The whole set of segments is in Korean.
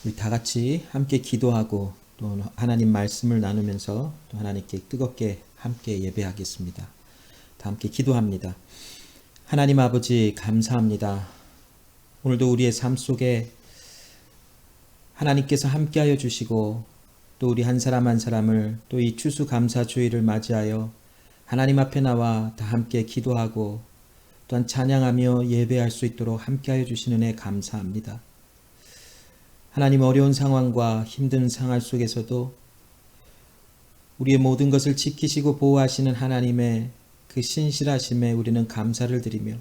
우리 다 같이 함께 기도하고 또 하나님 말씀을 나누면서 또 하나님께 뜨겁게 함께 예배하겠습니다. 다 함께 기도합니다. 하나님 아버지 감사합니다. 오늘도 우리의 삶 속에 하나님께서 함께하여 주시고 또 우리 한 사람 한 사람을 또 이 추수감사주의를 맞이하여 하나님 앞에 나와 다 함께 기도하고 또한 찬양하며 예배할 수 있도록 함께하여 주시는 은혜 감사합니다. 하나님 어려운 상황과 힘든 상황 속에서도 우리의 모든 것을 지키시고 보호하시는 하나님의 그 신실하심에 우리는 감사를 드리며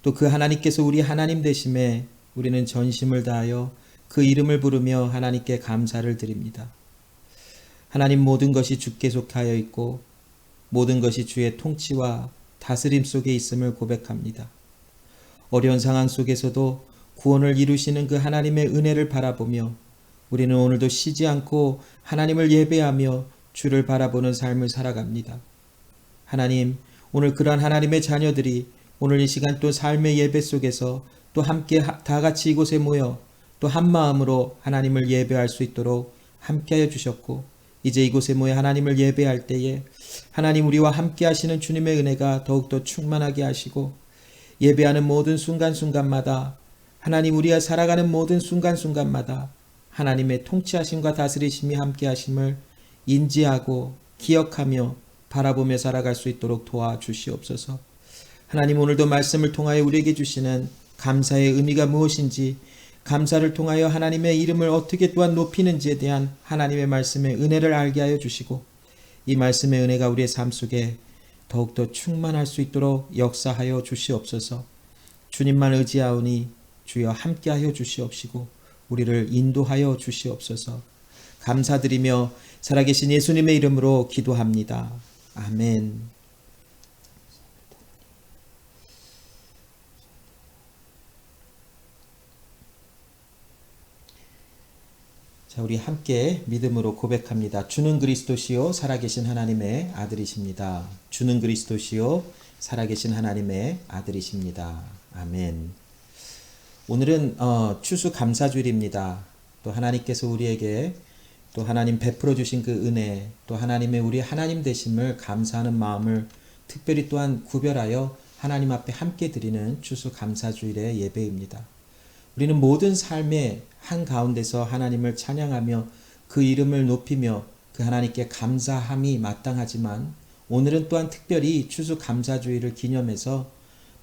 또 그 하나님께서 우리 하나님 되심에 우리는 전심을 다하여 그 이름을 부르며 하나님께 감사를 드립니다. 하나님 모든 것이 주께 속하여 있고 모든 것이 주의 통치와 다스림 속에 있음을 고백합니다. 어려운 상황 속에서도 구원을 이루시는 그 하나님의 은혜를 바라보며 우리는 오늘도 쉬지 않고 하나님을 예배하며 주를 바라보는 삶을 살아갑니다. 하나님, 오늘 그러한 하나님의 자녀들이 오늘 이 시간 또 삶의 예배 속에서 또 함께 다 같이 이곳에 모여 또 한 마음으로 하나님을 예배할 수 있도록 함께하여 주셨고 이제 이곳에 모여 하나님을 예배할 때에 하나님 우리와 함께 하시는 주님의 은혜가 더욱더 충만하게 하시고 예배하는 모든 순간순간마다 하나님 우리가 살아가는 모든 순간순간마다 하나님의 통치하심과 다스리심이 함께 하심을 인지하고 기억하며 바라보며 살아갈 수 있도록 도와주시옵소서. 하나님 오늘도 말씀을 통하여 우리에게 주시는 감사의 의미가 무엇인지 감사를 통하여 하나님의 이름을 어떻게 또한 높이는지에 대한 하나님의 말씀의 은혜를 알게 하여 주시고 이 말씀의 은혜가 우리의 삶 속에 더욱더 충만할 수 있도록 역사하여 주시옵소서. 주님만 의지하오니 주여 함께하여 주시옵시고 우리를 인도하여 주시옵소서. 감사드리며 살아계신 예수님의 이름으로 기도합니다. 아멘. 자, 우리 함께 믿음으로 고백합니다. 주는 그리스도시요 살아계신 하나님의 아들이십니다. 주는 그리스도시요 살아계신 하나님의 아들이십니다. 아멘. 오늘은 추수감사주일입니다. 또 하나님께서 우리에게 또 하나님 베풀어 주신 그 은혜 또 하나님의 우리 하나님 되심을 감사하는 마음을 특별히 또한 구별하여 하나님 앞에 함께 드리는 추수감사주일의 예배입니다. 우리는 모든 삶의 한가운데서 하나님을 찬양하며 그 이름을 높이며 그 하나님께 감사함이 마땅하지만 오늘은 또한 특별히 추수감사주일을 기념해서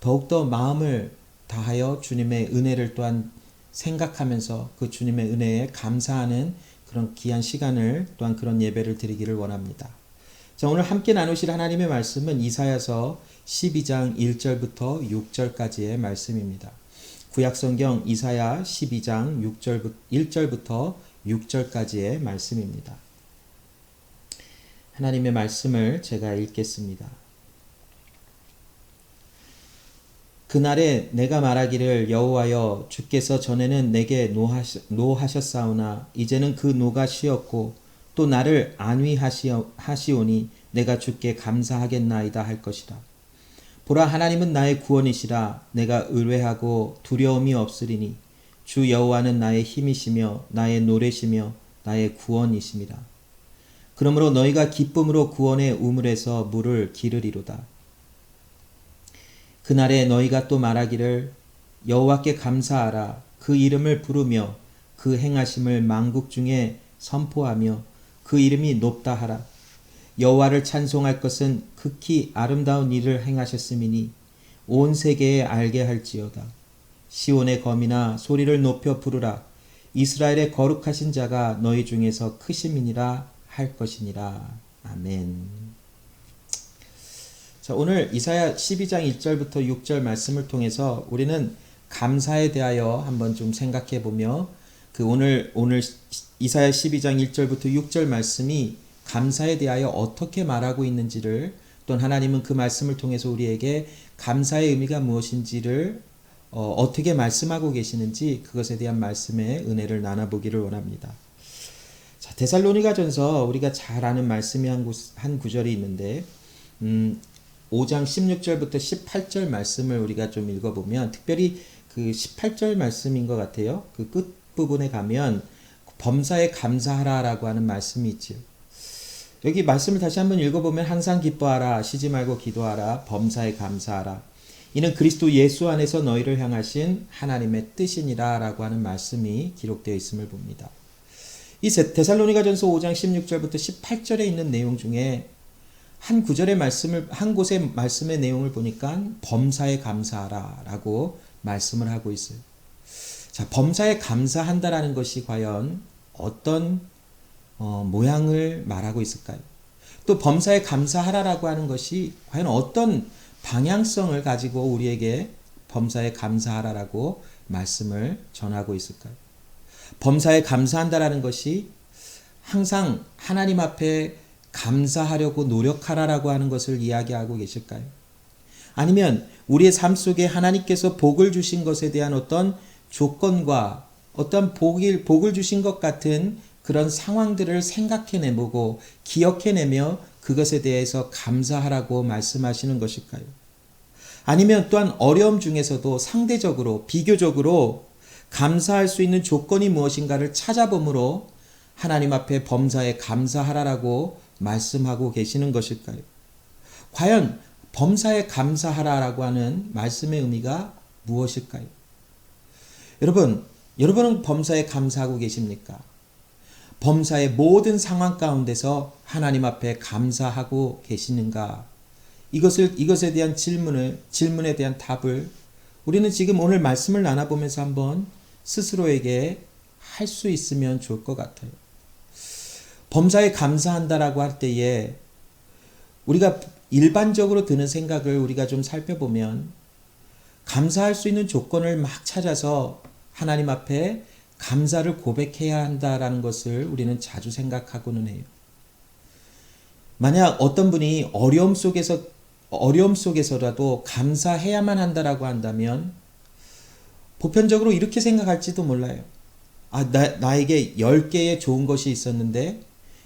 더욱더 마음을 다하여 주님의 은혜를 또한 생각하면서 그 주님의 은혜에 감사하는 그런 귀한 시간을 또한 그런 예배를 드리기를 원합니다. 자, 오늘 함께 나누실 하나님의 말씀은 이사야서 12장 1절부터 6절까지의 말씀입니다. 구약성경 이사야 12장 1절부터 6절까지의 말씀입니다. 하나님의 말씀을 제가 읽겠습니다. 그날에 내가 말하기를 여호와여 주께서 전에는 내게 노하셨사오나 이제는 그 노가 쉬었고 또 나를 안위하시오니 내가 주께 감사하겠나이다 할 것이라. 보라 하나님은 나의 구원이시라. 내가 의뢰하고 두려움이 없으리니 주 여호와는 나의 힘이시며 나의 노래시며 나의 구원이심이라. 그러므로 너희가 기쁨으로 구원의 우물에서 물을 기르리로다. 그날에 너희가 또 말하기를 여호와께 감사하라. 그 이름을 부르며 그 행하심을 만국 중에 선포하며 그 이름이 높다 하라. 여호와를 찬송할 것은 극히 아름다운 일을 행하셨음이니 온 세계에 알게 할지어다. 시온의 검이나 소리를 높여 부르라. 이스라엘의 거룩하신 자가 너희 중에서 크심이니라 할 것이니라. 아멘. 자, 오늘 이사야 12장 1절부터 6절 말씀을 통해서 우리는 감사에 대하여 한번 좀 생각해 보며 그 오늘 이사야 12장 1절부터 6절 말씀이 감사에 대하여 어떻게 말하고 있는지를 또 하나님은 그 말씀을 통해서 우리에게 감사의 의미가 무엇인지를 어떻게 말씀하고 계시는지 그것에 대한 말씀의 은혜를 나눠보기를 원합니다. 자, 데살로니가전서 우리가 잘 아는 말씀이 한 구절이 있는데 5장 16절부터 18절 말씀을 우리가 좀 읽어보면 특별히 그 18절 말씀인 것 같아요. 그 앞부분에 가면 범사에 감사하라라고 하는 말씀이 있지요. 여기 말씀을 다시 한번 읽어보면 항상 기뻐하라, 쉬지 말고 기도하라, 범사에 감사하라. 이는 그리스도 예수 안에서 너희를 향하신 하나님의 뜻이니라 라고 하는 말씀이 기록되어 있음을 봅니다. 이 데살로니가전서 5장 16절부터 18절에 있는 내용 중에 한 구절의 말씀을, 한 곳의 말씀의 내용을 보니까 범사에 감사하라 라고 말씀을 하고 있어요. 자, 범사에 감사한다라는 것이 과연 어떤 모양을 말하고 있을까요? 또 범사에 감사하라라고 하는 것이 과연 어떤 방향성을 가지고 우리에게 범사에 감사하라라고 말씀을 전하고 있을까요? 범사에 감사한다라는 것이 항상 하나님 앞에 감사하려고 노력하라라고 하는 것을 이야기하고 계실까요? 아니면 우리의 삶 속에 하나님께서 복을 주신 것에 대한 어떤 조건과 어떤 복을 주신 것 같은 그런 상황들을 생각해내보고 기억해내며 그것에 대해서 감사하라고 말씀하시는 것일까요? 아니면 또한 어려움 중에서도 상대적으로 비교적으로 감사할 수 있는 조건이 무엇인가를 찾아봄으로 하나님 앞에 범사에 감사하라라고 말씀하고 계시는 것일까요? 과연 범사에 감사하라라고 하는 말씀의 의미가 무엇일까요? 여러분은 범사에 감사하고 계십니까? 범사의 모든 상황 가운데서 하나님 앞에 감사하고 계시는가? 이것에 대한 질문에 대한 답을 우리는 지금 오늘 말씀을 나눠보면서 한번 스스로에게 할 수 있으면 좋을 것 같아요. 범사에 감사한다라고 할 때에 우리가 일반적으로 드는 생각을 우리가 좀 살펴보면 감사할 수 있는 조건을 막 찾아서 하나님 앞에 감사를 고백해야 한다라는 것을 우리는 자주 생각하고는 해요. 만약 어떤 분이 어려움 속에서라도 감사해야만 한다라고 한다면 보편적으로 이렇게 생각할지도 몰라요. 나에게 10개의 좋은 것이 있었는데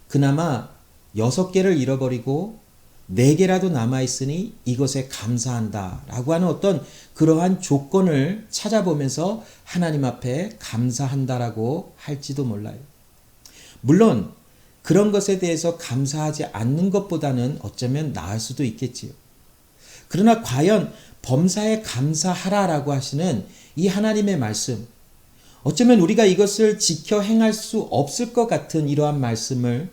그나마 6개를 잃어버리고 4개라도 남아있으니 이것에 감사한다 라고 하는 어떤 그러한 조건을 찾아보면서 하나님 앞에 감사한다라고 할지도 몰라요. 물론 그런 것에 대해서 감사하지 않는 것보다는 어쩌면 나을 수도 있겠지요. 그러나 과연 범사에 감사하라라고 하시는 이 하나님의 말씀, 어쩌면 우리가 이것을 지켜 행할 수 없을 것 같은 이러한 말씀을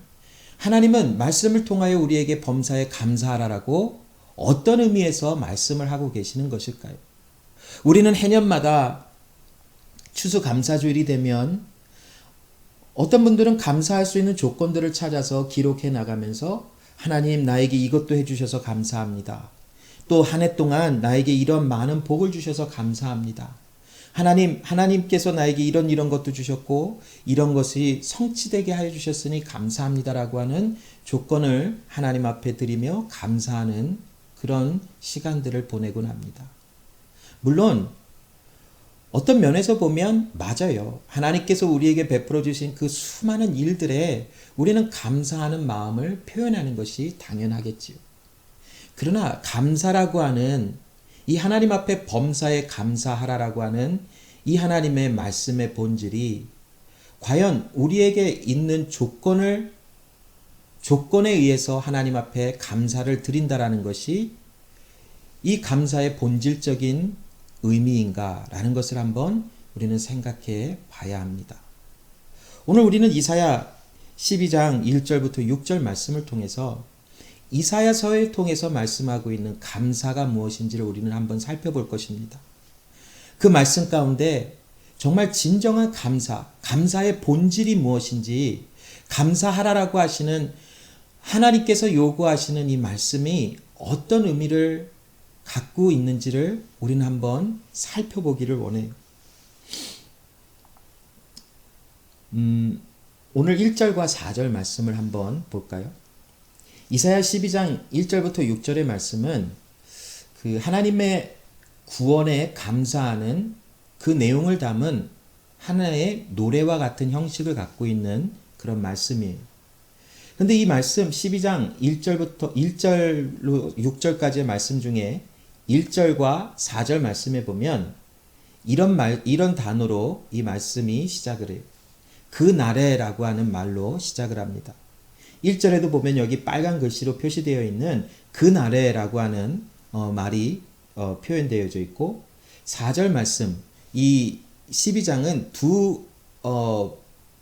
하나님은 말씀을 통하여 우리에게 범사에 감사하라라고 어떤 의미에서 말씀을 하고 계시는 것일까요? 우리는 해년마다 추수감사주일이 되면 어떤 분들은 감사할 수 있는 조건들을 찾아서 기록해 나가면서 하나님 나에게 이것도 해주셔서 감사합니다. 또 한 해 동안 나에게 이런 많은 복을 주셔서 감사합니다. 하나님께서 나에게 이런 것도 주셨고 이런 것이 성취되게 하여 주셨으니 감사합니다라고 하는 조건을 하나님 앞에 드리며 감사하는 그런 시간들을 보내곤 합니다. 물론 어떤 면에서 보면 맞아요. 하나님께서 우리에게 베풀어 주신 그 수많은 일들에 우리는 감사하는 마음을 표현하는 것이 당연하겠지요. 그러나 감사라고 하는 이 하나님 앞에 범사에 감사하라라고 하는 이 하나님의 말씀의 본질이 과연 우리에게 있는 조건에 의해서 하나님 앞에 감사를 드린다라는 것이 이 감사의 본질적인 의미인가라는 것을 한번 우리는 생각해 봐야 합니다. 오늘 우리는 이사야 12장 1절부터 6절 말씀을 통해서 이사야서를 통해서 말씀하고 있는 감사가 무엇인지를 우리는 한번 살펴볼 것입니다. 그 말씀 가운데 정말 진정한 감사의 본질이 무엇인지 감사하라라고 하시는 하나님께서 요구하시는 이 말씀이 어떤 의미를 갖고 있는지를 우리는 한번 살펴보기를 원해요. 오늘 1절과 4절 말씀을 한번 볼까요? 이사야 12장 1절부터 6절의 말씀은 그 하나님의 구원에 감사하는 그 내용을 담은 하나의 노래와 같은 형식을 갖고 있는 그런 말씀이에요. 그런데 이 말씀 12장 1절부터 1절로 6절까지의 말씀 중에 1절과 4절 말씀에 보면 이런 단어로 이 말씀이 시작을 해요. 그 날에라고 하는 말로 시작을 합니다. 1절에도 보면 여기 빨간 글씨로 표시되어 있는 그 날에라고 하는 말이 표현되어져 있고 4절 말씀, 이 12장은 두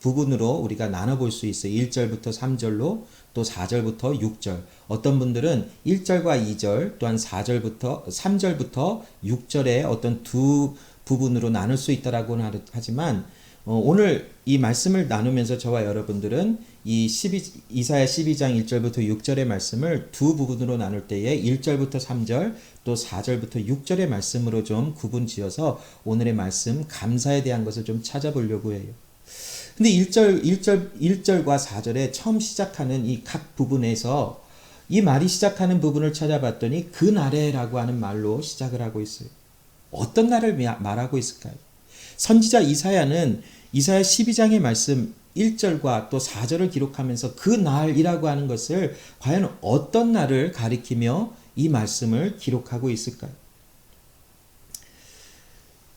부분으로 우리가 나눠볼 수 있어요. 1절부터 3절로 또 4절부터 6절. 어떤 분들은 1절과 2절 또한 4절부터 3절부터 6절의 어떤 두 부분으로 나눌 수 있다라고는 하지만 오늘 이 말씀을 나누면서 저와 여러분들은 이사야 12장 1절부터 6절의 말씀을 두 부분으로 나눌 때에 1절부터 3절 또 4절부터 6절의 말씀으로 좀 구분 지어서 오늘의 말씀 감사에 대한 것을 좀 찾아보려고 해요. 근데 1절과 4절에 처음 시작하는 이 각 부분에서 이 말이 시작하는 부분을 찾아봤더니 그 날에라고 하는 말로 시작을 하고 있어요. 어떤 날을 말하고 있을까요? 선지자 이사야는 이사야 12장의 말씀 1절과 또 4절을 기록하면서 그 날이라고 하는 것을 과연 어떤 날을 가리키며 이 말씀을 기록하고 있을까요?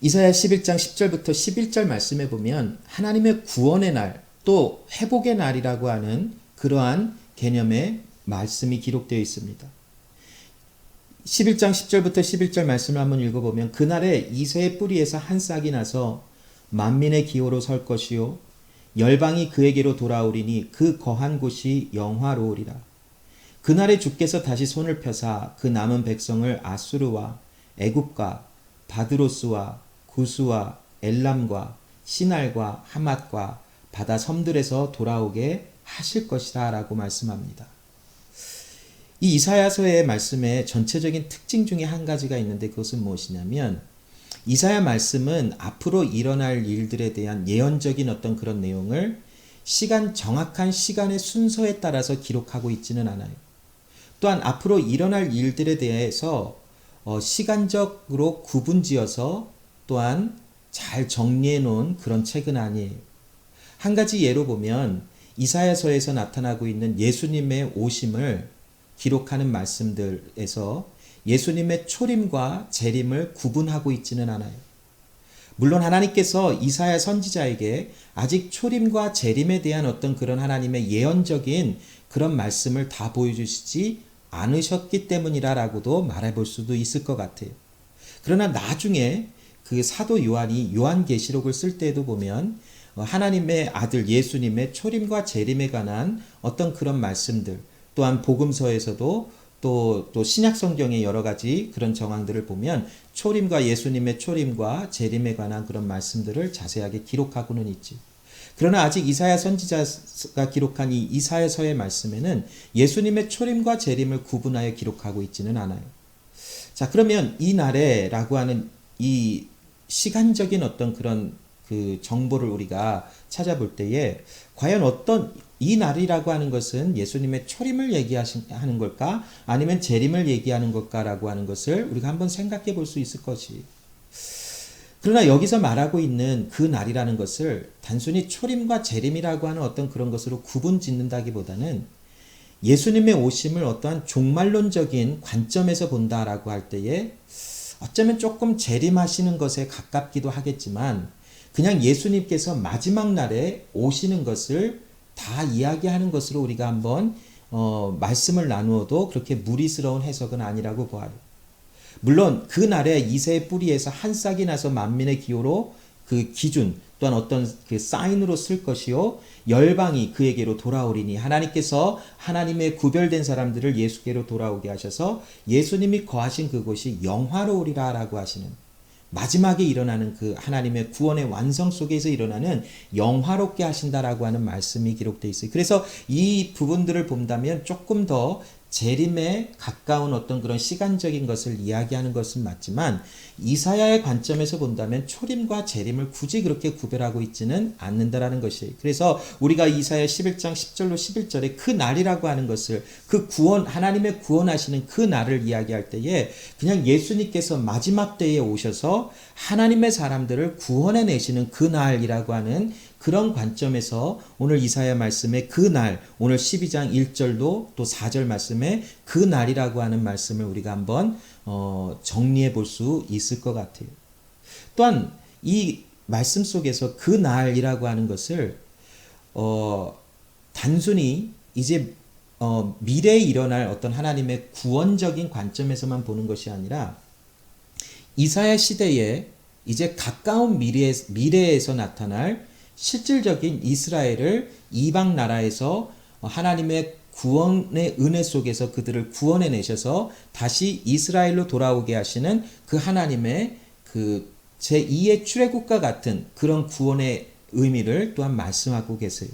이사야 11장 10절부터 11절 말씀에 보면 하나님의 구원의 날, 또 회복의 날이라고 하는 그러한 개념의 말씀이 기록되어 있습니다. 11장 10절부터 11절 말씀을 한번 읽어보면 그날에 이새의 뿌리에서 한 싹이 나서 만민의 기호로 설 것이요 열방이 그에게로 돌아오리니 그 거한 곳이 영화로우리라. 그날에 주께서 다시 손을 펴사 그 남은 백성을 아수르와 애굽과 바드로스와 구스와 엘람과 시날과 하맛과 바다 섬들에서 돌아오게 하실 것이라 라고 말씀합니다. 이 이사야서의 말씀의 전체적인 특징 중에 한 가지가 있는데 그것은 무엇이냐면 이사야 말씀은 앞으로 일어날 일들에 대한 예언적인 어떤 그런 내용을 정확한 시간의 순서에 따라서 기록하고 있지는 않아요. 또한 앞으로 일어날 일들에 대해서 시간적으로 구분지어서 또한 잘 정리해 놓은 그런 책은 아니에요. 한 가지 예로 보면 이사야서에서 나타나고 있는 예수님의 오심을 기록하는 말씀들에서 예수님의 초림과 재림을 구분하고 있지는 않아요. 물론 하나님께서 이사야 선지자에게 아직 초림과 재림에 대한 어떤 그런 하나님의 예언적인 그런 말씀을 다 보여주시지 않으셨기 때문이라고도 말해볼 수도 있을 것 같아요. 그러나 나중에 그 사도 요한이 요한계시록을 쓸 때에도 보면 하나님의 아들 예수님의 초림과 재림에 관한 어떤 그런 말씀들 또한 복음서에서도 또 신약 성경의 여러 가지 그런 정황들을 보면 예수님의 초림과 재림에 관한 그런 말씀들을 자세하게 기록하고는 있지. 그러나 아직 이사야 선지자가 기록한 이 이사야서의 말씀에는 예수님의 초림과 재림을 구분하여 기록하고 있지는 않아요. 자, 그러면 이 날에라고 하는 이 시간적인 어떤 그런 그 정보를 우리가 찾아볼 때에 과연 이 날이라고 하는 것은 예수님의 초림을 얘기하는 걸까? 아니면 재림을 얘기하는 걸까라고 하는 것을 우리가 한번 생각해 볼 수 있을 것이. 그러나 여기서 말하고 있는 그 날이라는 것을 단순히 초림과 재림이라고 하는 어떤 그런 것으로 구분 짓는다기보다는 예수님의 오심을 어떠한 종말론적인 관점에서 본다라고 할 때에 어쩌면 조금 재림하시는 것에 가깝기도 하겠지만 그냥 예수님께서 마지막 날에 오시는 것을 다 이야기하는 것으로 우리가 한번 말씀을 나누어도 그렇게 무리스러운 해석은 아니라고 보아요. 물론 그 날에 이새의 뿌리에서 한 싹이 나서 만민의 기호로 그 기준 또한 어떤 그 사인으로 쓸 것이요 열방이 그에게로 돌아오리니 하나님께서 하나님의 구별된 사람들을 예수께로 돌아오게 하셔서 예수님이 거하신 그곳이 영화로우리라 라고 하시는 마지막에 일어나는 그 하나님의 구원의 완성 속에서 일어나는 영화롭게 하신다라고 하는 말씀이 기록되어 있어요. 그래서 이 부분들을 본다면 조금 더 재림에 가까운 어떤 그런 시간적인 것을 이야기하는 것은 맞지만 이사야의 관점에서 본다면 초림과 재림을 굳이 그렇게 구별하고 있지는 않는다라는 것이에요. 그래서 우리가 이사야 11장 10절로 11절에 그 날이라고 하는 것을 그 하나님의 구원하시는 그 날을 이야기할 때에 그냥 예수님께서 마지막 때에 오셔서 하나님의 사람들을 구원해 내시는 그 날이라고 하는 그런 관점에서 오늘 이사야 말씀의 그 날, 오늘 12장 1절도 또 4절 말씀에 그 날이라고 하는 말씀을 우리가 한번 정리해 볼 수 있을 것 같아요. 또한 이 말씀 속에서 그 날이라고 하는 것을 단순히 이제 미래에 일어날 어떤 하나님의 구원적인 관점에서만 보는 것이 아니라 이사야 시대에 이제 가까운 미래에서 나타날 실질적인 이스라엘을 이방 나라에서 하나님의 구원의 은혜 속에서 그들을 구원해 내셔서 다시 이스라엘로 돌아오게 하시는 그 하나님의 그 제2의 출애굽과 같은 그런 구원의 의미를 또한 말씀하고 계세요.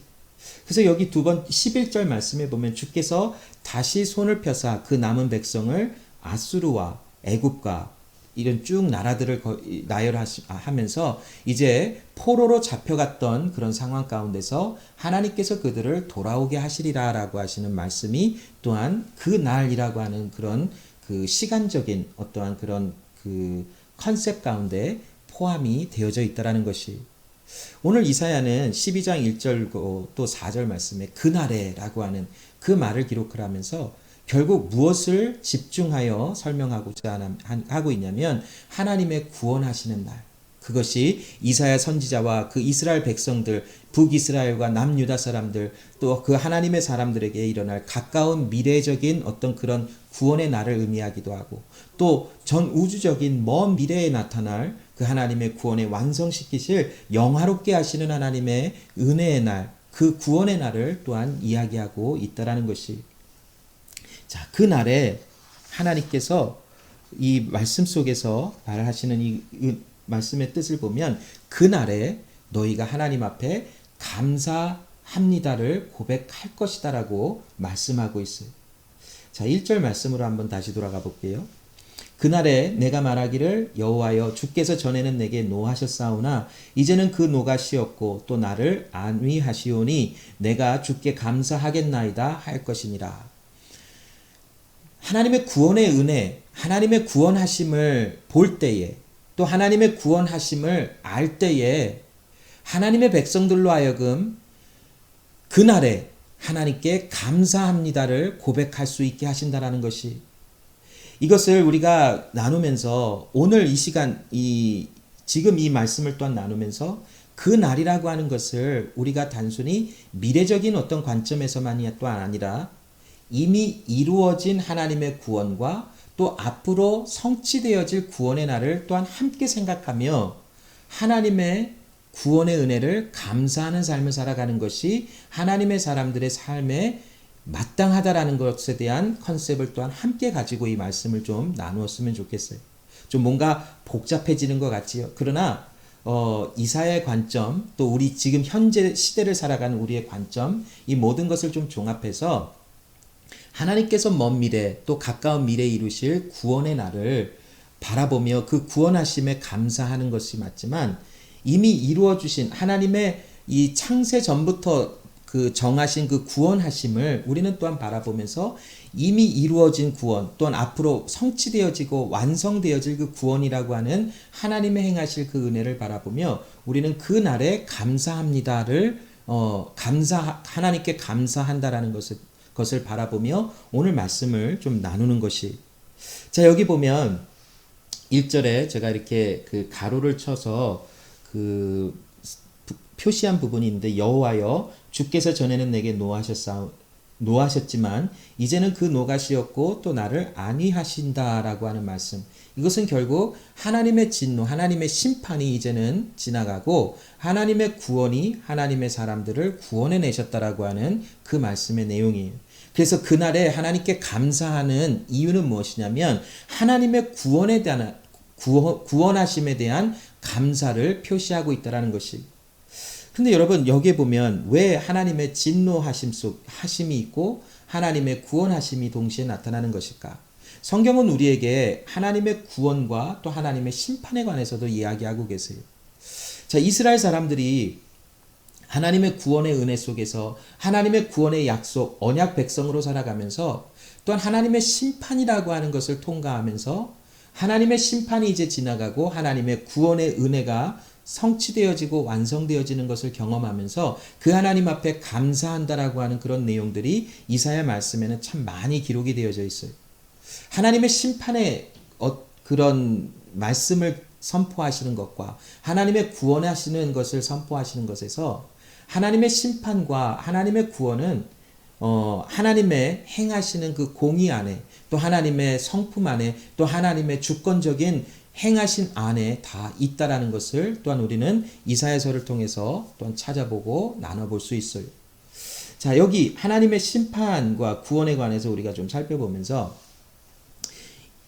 그래서 여기 11절 말씀에 보면 주께서 다시 손을 펴사 그 남은 백성을 아수르와 애굽과 이런 쭉 나라들을 나열하면서 이제 포로로 잡혀갔던 그런 상황 가운데서 하나님께서 그들을 돌아오게 하시리라라고 하시는 말씀이 또한 그 날이라고 하는 그런 그 시간적인 어떠한 그런 그 컨셉 가운데 포함이 되어져 있다라는 것이 오늘 이사야는 12장 1절 또 4절 말씀에 그날에라고 하는 그 말을 기록을 하면서 결국 무엇을 집중하여 설명하고자 하고 있냐면 하나님의 구원하시는 날. 그것이 이사야 선지자와 그 이스라엘 백성들, 북이스라엘과 남유다 사람들, 또 그 하나님의 사람들에게 일어날 가까운 미래적인 어떤 그런 구원의 날을 의미하기도 하고 또 전 우주적인 먼 미래에 나타날 그 하나님의 구원에 완성시키실 영화롭게 하시는 하나님의 은혜의 날, 그 구원의 날을 또한 이야기하고 있다라는 것이 자, 그 날에 하나님께서 이 말씀 속에서 말하시는 이 말씀의 뜻을 보면 그 날에 너희가 하나님 앞에 감사합니다를 고백할 것이다라고 말씀하고 있어요. 자, 1절 말씀으로 한번 다시 돌아가 볼게요. 그날에 내가 말하기를 여호와여 주께서 전에는 내게 노하셨사오나 이제는 그 노가 시었고 또 나를 안위하시오니 내가 주께 감사하겠나이다 할 것이니라. 하나님의 구원의 은혜, 하나님의 구원하심을 볼 때에 또 하나님의 구원하심을 알 때에 하나님의 백성들로 하여금 그날에 하나님께 감사합니다를 고백할 수 있게 하신다라는 것이 이것을 우리가 나누면서 오늘 이 시간 지금 이 말씀을 또한 나누면서 그 날이라고 하는 것을 우리가 단순히 미래적인 어떤 관점에서만이 또 아니라 이미 이루어진 하나님의 구원과 또 앞으로 성취되어질 구원의 날을 또한 함께 생각하며 하나님의 구원의 은혜를 감사하는 삶을 살아가는 것이 하나님의 사람들의 삶에 마땅하다라는 것에 대한 컨셉을 또한 함께 가지고 이 말씀을 좀 나누었으면 좋겠어요. 좀 뭔가 복잡해지는 것 같지요. 그러나 이사야의 관점 또 우리 지금 현재 시대를 살아가는 우리의 관점 이 모든 것을 좀 종합해서 하나님께서 먼 미래 또 가까운 미래에 이루실 구원의 날을 바라보며 그 구원하심에 감사하는 것이 맞지만 이미 이루어 주신 하나님의 이 창세 전부터 그 정하신 그 구원하심을 우리는 또한 바라보면서 이미 이루어진 구원 또한 앞으로 성취되어지고 완성되어질 그 구원이라고 하는 하나님의 행하실 그 은혜를 바라보며 우리는 그 날에 감사합니다를 하나님께 감사한다라는 것을 바라보며 오늘 말씀을 좀 나누는 것이 자 여기 보면 1절에 제가 이렇게 그 가로를 쳐서 그 표시한 부분이 있는데 여호와여 주께서 전에는 내게 노하셨지만 이제는 그 노가 시었고 또 나를 안위하신다라고 하는 말씀 이것은 결국 하나님의 진노 하나님의 심판이 이제는 지나가고 하나님의 구원이 하나님의 사람들을 구원해 내셨다라고 하는 그 말씀의 내용이에요. 그래서 그날에 하나님께 감사하는 이유는 무엇이냐면 하나님의 구원에 대한 구원하심에 대한 감사를 표시하고 있다라는 것이 근데 여러분 여기에 보면 왜 하나님의 진노하심이 있고 하나님의 구원하심이 동시에 나타나는 것일까? 성경은 우리에게 하나님의 구원과 또 하나님의 심판에 관해서도 이야기하고 계세요. 자, 이스라엘 사람들이 하나님의 구원의 은혜 속에서 하나님의 구원의 약속, 언약 백성으로 살아가면서 또한 하나님의 심판이라고 하는 것을 통과하면서 하나님의 심판이 이제 지나가고 하나님의 구원의 은혜가 성취되어지고 완성되어지는 것을 경험하면서 그 하나님 앞에 감사한다라고 하는 그런 내용들이 이사야 말씀에는 참 많이 기록이 되어져 있어요. 하나님의 심판의 그런 말씀을 선포하시는 것과 하나님의 구원하시는 것을 선포하시는 것에서 하나님의 심판과 하나님의 구원은 하나님의 행하시는 그 공의 안에 또 하나님의 성품 안에 또 하나님의 주권적인 행하신 안에 다 있다라는 것을 또한 우리는 이사야서를 통해서 또한 찾아보고 나눠볼 수 있어요. 자, 여기 하나님의 심판과 구원에 관해서 우리가 좀 살펴보면서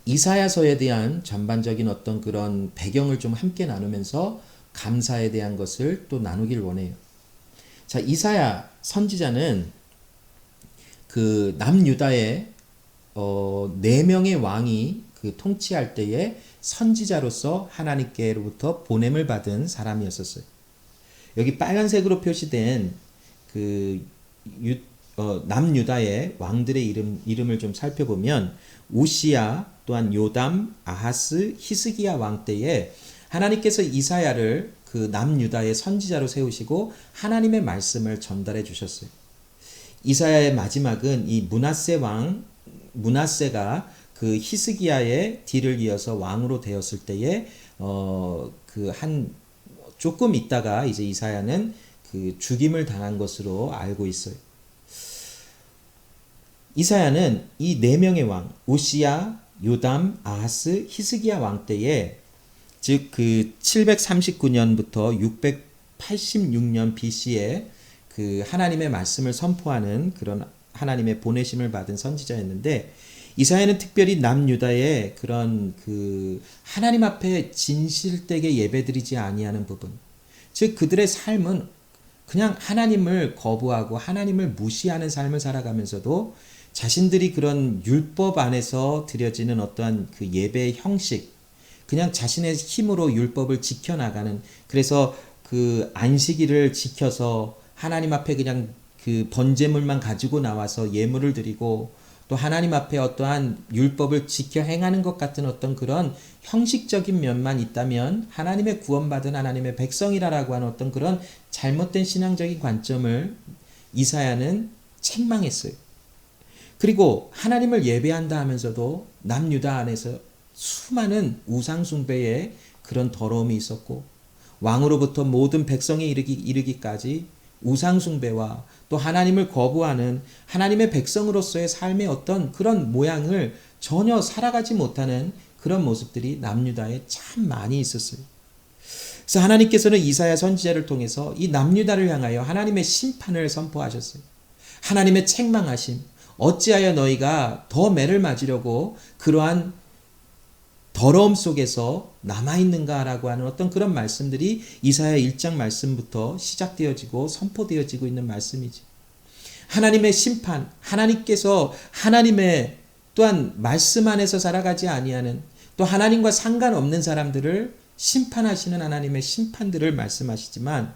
이사야서에 대한 전반적인 어떤 그런 배경을 좀 함께 나누면서 감사에 대한 것을 또 나누길 원해요. 자, 이사야 선지자는 그 남유다의 4명의 왕이 그 통치할 때에 선지자로서 하나님께로부터 보냄을 받은 사람이었었어요. 여기 빨간색으로 표시된 그 남유다의 왕들의 이름을 좀 살펴보면 우시야, 또한 요담, 아하스, 히스기야 왕 때에 하나님께서 이사야를 그 남유다의 선지자로 세우시고 하나님의 말씀을 전달해 주셨어요. 이사야의 마지막은 이 므낫세가 그 히스기야의 뒤를 이어서 왕으로 되었을 때에 조금 있다가 이제 이사야는 그 죽임을 당한 것으로 알고 있어요. 이사야는 이 4명의 왕 우시야, 요담, 아하스, 히스기야 왕 때에 즉 그 739년부터 686년 BC에 그 하나님의 말씀을 선포하는 그런 하나님의 보내심을 받은 선지자였는데 이사야는 특별히 남유다의 그런 그 하나님 앞에 진실되게 예배드리지 아니하는 부분, 즉 그들의 삶은 그냥 하나님을 거부하고 하나님을 무시하는 삶을 살아가면서도 자신들이 그런 율법 안에서 드려지는 어떠한 그 예배의 형식, 그냥 자신의 힘으로 율법을 지켜나가는, 그래서 그 안식일을 지켜서 하나님 앞에 그냥 그 번제물만 가지고 나와서 예물을 드리고 또 하나님 앞에 어떠한 율법을 지켜 행하는 것 같은 어떤 그런 형식적인 면만 있다면 하나님의 구원받은 하나님의 백성이라고 하는 어떤 그런 잘못된 신앙적인 관점을 이사야는 책망했어요. 그리고 하나님을 예배한다 하면서도 남유다 안에서 수많은 우상숭배의 그런 더러움이 있었고 왕으로부터 모든 백성에 이르기까지 우상숭배와 또 하나님을 거부하는 하나님의 백성으로서의 삶의 어떤 그런 모양을 전혀 살아가지 못하는 그런 모습들이 남유다에 참 많이 있었어요. 그래서 하나님께서는 이사야 선지자를 통해서 이 남유다를 향하여 하나님의 심판을 선포하셨어요. 하나님의 책망하심, 어찌하여 너희가 더 매를 맞으려고 그러한 더러움 속에서 남아있는가라고 하는 어떤 그런 말씀들이 이사야 1장 말씀부터 시작되어지고 선포되어지고 있는 말씀이지. 하나님의 심판, 하나님께서 하나님의 또한 말씀 안에서 살아가지 아니하는 또 하나님과 상관없는 사람들을 심판하시는 하나님의 심판들을 말씀하시지만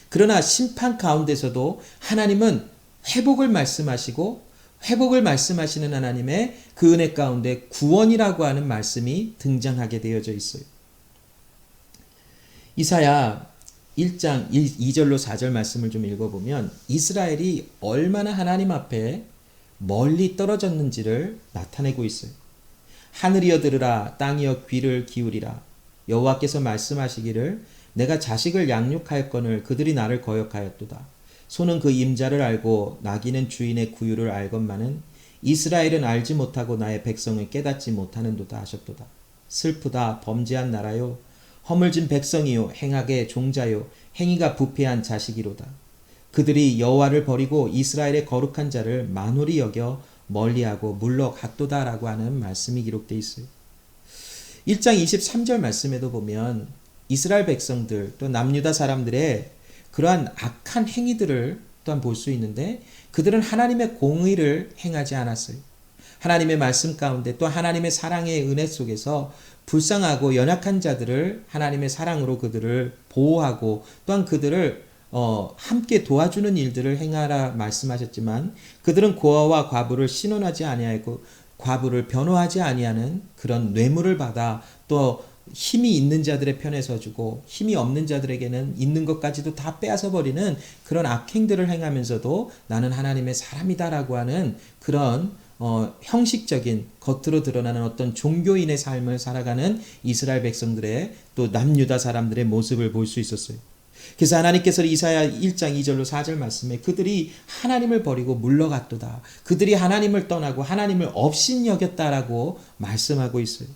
그러나 심판 가운데서도 하나님은 회복을 말씀하시고 회복을 말씀하시는 하나님의 그 은혜 가운데 구원이라고 하는 말씀이 등장하게 되어져 있어요. 이사야 1장 2절로 4절 말씀을 좀 읽어보면 이스라엘이 얼마나 하나님 앞에 멀리 떨어졌는지를 나타내고 있어요. 하늘이여 들으라, 땅이여 귀를 기울이라. 여호와께서 말씀하시기를 내가 자식을 양육하였거늘 그들이 나를 거역하였도다. 소는 그 임자를 알고 나귀는 주인의 구유를 알건만은 이스라엘은 알지 못하고 나의 백성을 깨닫지 못하는도다 하셨도다. 슬프다 범죄한 나라요 허물진 백성이요 행악의 종자요 행위가 부패한 자식이로다. 그들이 여호와를 버리고 이스라엘의 거룩한 자를 만홀히 여겨 멀리하고 물러갔도다라고 하는 말씀이 기록되어 있어요. 1장 23절 말씀에도 보면 이스라엘 백성들 또 남유다 사람들의 그러한 악한 행위들을 또한 볼 수 있는데 그들은 하나님의 공의를 행하지 않았어요. 하나님의 말씀 가운데 또 하나님의 사랑의 은혜 속에서 불쌍하고 연약한 자들을 하나님의 사랑으로 그들을 보호하고 또한 그들을 함께 도와주는 일들을 행하라 말씀하셨지만 그들은 고아와 과부를 신원하지 아니하고 과부를 변호하지 아니하는 그런 뇌물을 받아 또 힘이 있는 자들의 편에 서주고 힘이 없는 자들에게는 있는 것까지도 다 빼앗아 버리는 그런 악행들을 행하면서도 나는 하나님의 사람이다라고 하는 그런 형식적인 겉으로 드러나는 어떤 종교인의 삶을 살아가는 이스라엘 백성들의 또 남유다 사람들의 모습을 볼 수 있었어요. 그래서 하나님께서 이사야 1장 2절로 4절 말씀에 그들이 하나님을 버리고 물러갔도다. 그들이 하나님을 떠나고 하나님을 업신여겼다라고 말씀하고 있어요.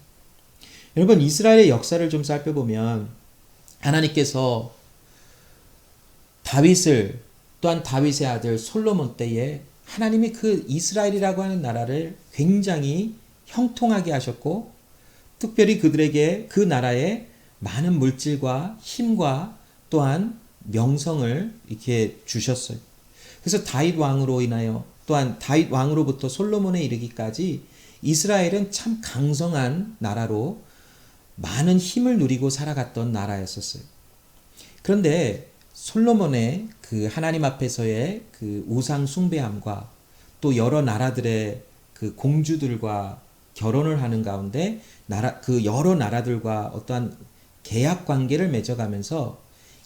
여러분, 이스라엘의 역사를 좀 살펴보면 하나님께서 다윗을, 또한 다윗의 아들 솔로몬 때에 하나님이 그 이스라엘이라고 하는 나라를 굉장히 형통하게 하셨고, 특별히 그들에게 그 나라에 많은 물질과 힘과 또한 명성을 이렇게 주셨어요. 그래서 다윗 왕으로 인하여, 또한 다윗 왕으로부터 솔로몬에 이르기까지 이스라엘은 참 강성한 나라로 많은 힘을 누리고 살아갔던 나라였었어요. 그런데 솔로몬의 그 하나님 앞에서의 그 우상 숭배함과 또 여러 나라들의 그 공주들과 결혼을 하는 가운데 그 여러 나라들과 어떠한 계약 관계를 맺어가면서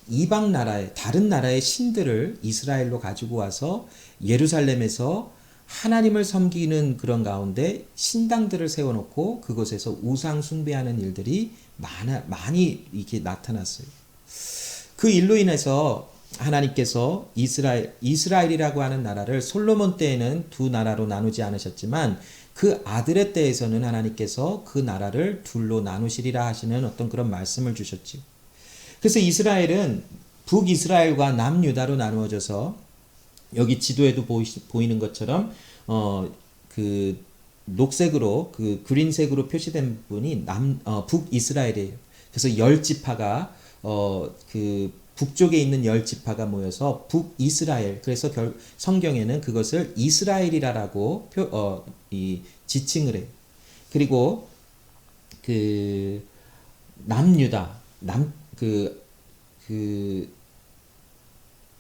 이방 나라의, 다른 나라의 신들을 이스라엘로 가지고 와서 예루살렘에서 하나님을 섬기는 그런 가운데 신당들을 세워놓고 그곳에서 우상 숭배하는 일들이 많이 이렇게 나타났어요. 그 일로 인해서 하나님께서 이스라엘이라고 하는 나라를 솔로몬 때에는 두 나라로 나누지 않으셨지만 그 아들의 때에서는 하나님께서 그 나라를 둘로 나누시리라 하시는 어떤 그런 말씀을 주셨지요. 그래서 이스라엘은 북이스라엘과 남유다로 나누어져서 여기 지도에도 보이는 것처럼 그 녹색으로 그 그린색으로 표시된 부분이 북이스라엘이에요. 그래서 열 지파가 그 북쪽에 있는 열 지파가 모여서 북이스라엘, 그래서 성경에는 그것을 이스라엘이라고 지칭을 해요. 그리고 그 남유다,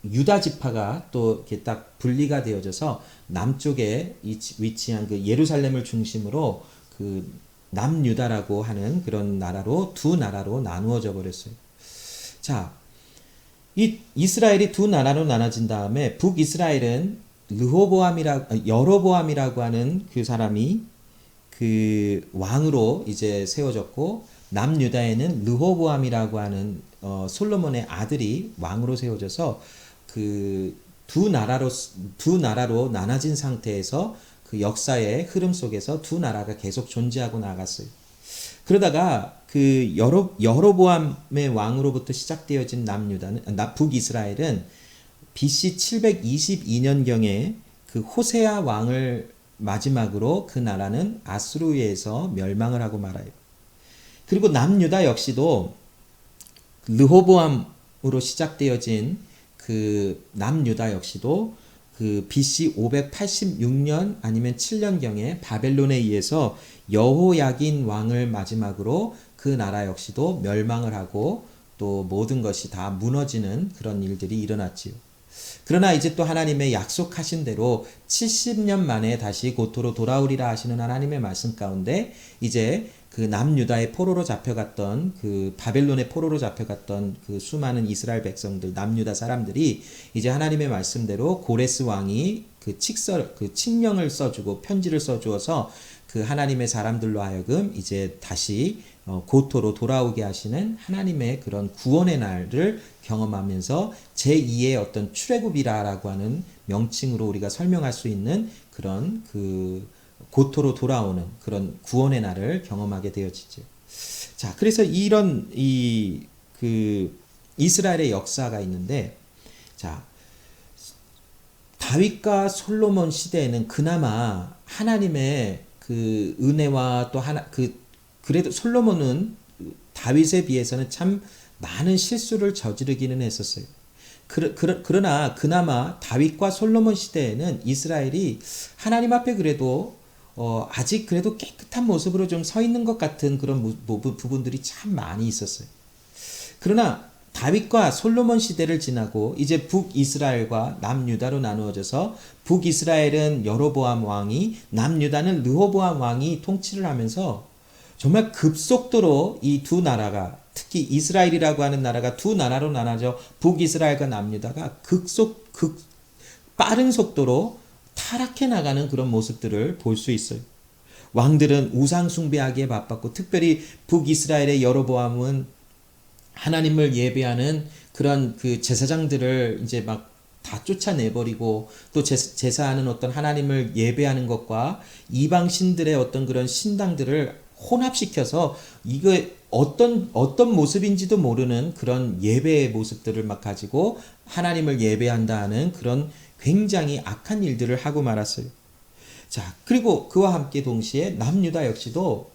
유다 지파가 또 이렇게 딱 분리가 되어져서 남쪽에 위치한 그 예루살렘을 중심으로 그 남유다라고 하는 그런 나라로 두 나라로 나누어져 버렸어요. 자, 이 이스라엘이 두 나라로 나눠진 다음에 북이스라엘은 여로보암이라고 하는 그 사람이 그 왕으로 이제 세워졌고, 남유다에는 르호보암이라고 하는 솔로몬의 아들이 왕으로 세워져서 그 두 나라로 나눠진 상태에서 그 역사의 흐름 속에서 두 나라가 계속 존재하고 나갔어요. 그러다가 그 여로보암의 왕으로부터 시작되어진 북이스라엘은 BC 722년경에 그 호세아 왕을 마지막으로 그 나라는 아수르에서 멸망을 하고 말아요. 그리고 남유다 역시도 르호보암으로 시작되어진 그 남유다 역시도 그 BC 586년 아니면 7년경에 바벨론에 의해서 여호야긴 왕을 마지막으로 그 나라 역시도 멸망을 하고 또 모든 것이 다 무너지는 그런 일들이 일어났지요. 그러나 이제 또 하나님의 약속하신 대로 70년 만에 다시 고토로 돌아오리라 하시는 하나님의 말씀 가운데 이제 그 남유다의 포로로 잡혀갔던 그 바벨론의 포로로 잡혀갔던 그 수많은 이스라엘 백성들, 남유다 사람들이 이제 하나님의 말씀대로 고레스 왕이 그 칙령을 써주고 편지를 써주어서 그 하나님의 사람들로 하여금 이제 다시 고토로 돌아오게 하시는 하나님의 그런 구원의 날을 경험하면서 제2의 어떤 출애굽이라고 하는 명칭으로 우리가 설명할 수 있는 그런 그 고토로 돌아오는 그런 구원의 날을 경험하게 되어지죠. 자, 그래서 이런 그 이스라엘의 역사가 있는데, 자, 다윗과 솔로몬 시대에는 그나마 하나님의 그 은혜와 또 그래도 솔로몬은 다윗에 비해서는 참 많은 실수를 저지르기는 했었어요. 그러나 그나마 다윗과 솔로몬 시대에는 이스라엘이 하나님 앞에 그래도 아직 그래도 깨끗한 모습으로 좀 서 있는 것 같은 그런 부분들이 참 많이 있었어요. 그러나 다윗과 솔로몬 시대를 지나고 이제 북이스라엘과 남유다로 나누어져서 북이스라엘은 여로보암 왕이, 남유다는 르호보암 왕이 통치를 하면서 정말 급속도로 이 두 나라가, 특히 이스라엘이라고 하는 나라가 두 나라로 나눠져 북이스라엘과 남유다가 빠른 속도로 타락해 나가는 그런 모습들을 볼 수 있어요. 왕들은 우상 숭배하기에 바빴고, 특별히 북이스라엘의 여로보암은 하나님을 예배하는 그런 그 제사장들을 이제 막 다 쫓아내버리고, 또 제사하는 어떤 하나님을 예배하는 것과 이방 신들의 어떤 그런 신당들을 혼합시켜서 이거 어떤 모습인지도 모르는 그런 예배의 모습들을 막 가지고 하나님을 예배한다 하는 그런 굉장히 악한 일들을 하고 말았어요. 자, 그리고 그와 함께 동시에 남유다 역시도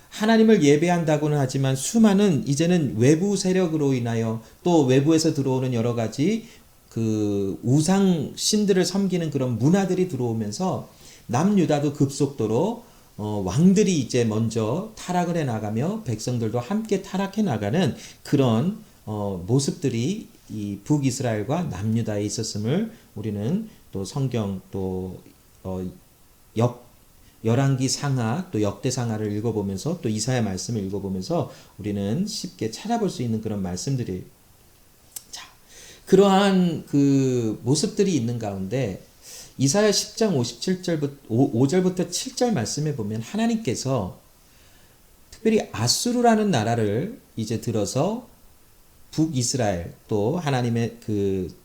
하나님을 예배한다고는 하지만 수많은 이제는 외부 세력으로 인하여 또 외부에서 들어오는 여러 가지 그 우상 신들을 섬기는 그런 문화들이 들어오면서 남유다도 급속도로 왕들이 이제 먼저 타락을 해 나가며 백성들도 함께 타락해 나가는 그런 모습들이 이 북이스라엘과 남유다에 있었음을 우리는 또 성경 또 열왕기 상하 또 역대 상하를 읽어보면서 또 이사야 말씀을 읽어보면서 우리는 쉽게 찾아볼 수 있는 그런 말씀들이에요. 자, 그러한 그 모습들이 있는 가운데 이사야 10장 5절부터 7절 말씀에 보면 하나님께서 특별히 아수르라는 나라를 이제 들어서 북이스라엘 또 하나님의 그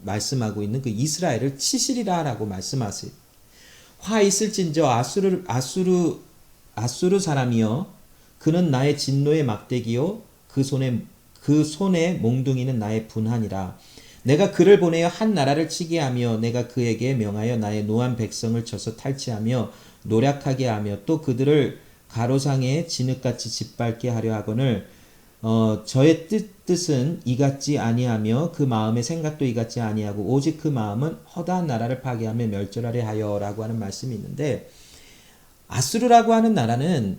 말씀하고 있는 그 이스라엘을 치시리라라고 말씀하세요. 화 있을진저 아수르 사람이여, 그는 나의 진노의 막대기요 그 손의 몽둥이는 나의 분하니라. 내가 그를 보내어 한 나라를 치게 하며 내가 그에게 명하여 나의 노한 백성을 쳐서 탈취하며 노략하게 하며 또 그들을 가로상에 진흙같이 짓밟게 하려 하거늘 저의 뜻은 이같지 아니하며 그 마음의 생각도 이같지 아니하고 오직 그 마음은 허다한 나라를 파괴하며 멸절하려 하여라고 하는 말씀이 있는데, 아수르라고 하는 나라는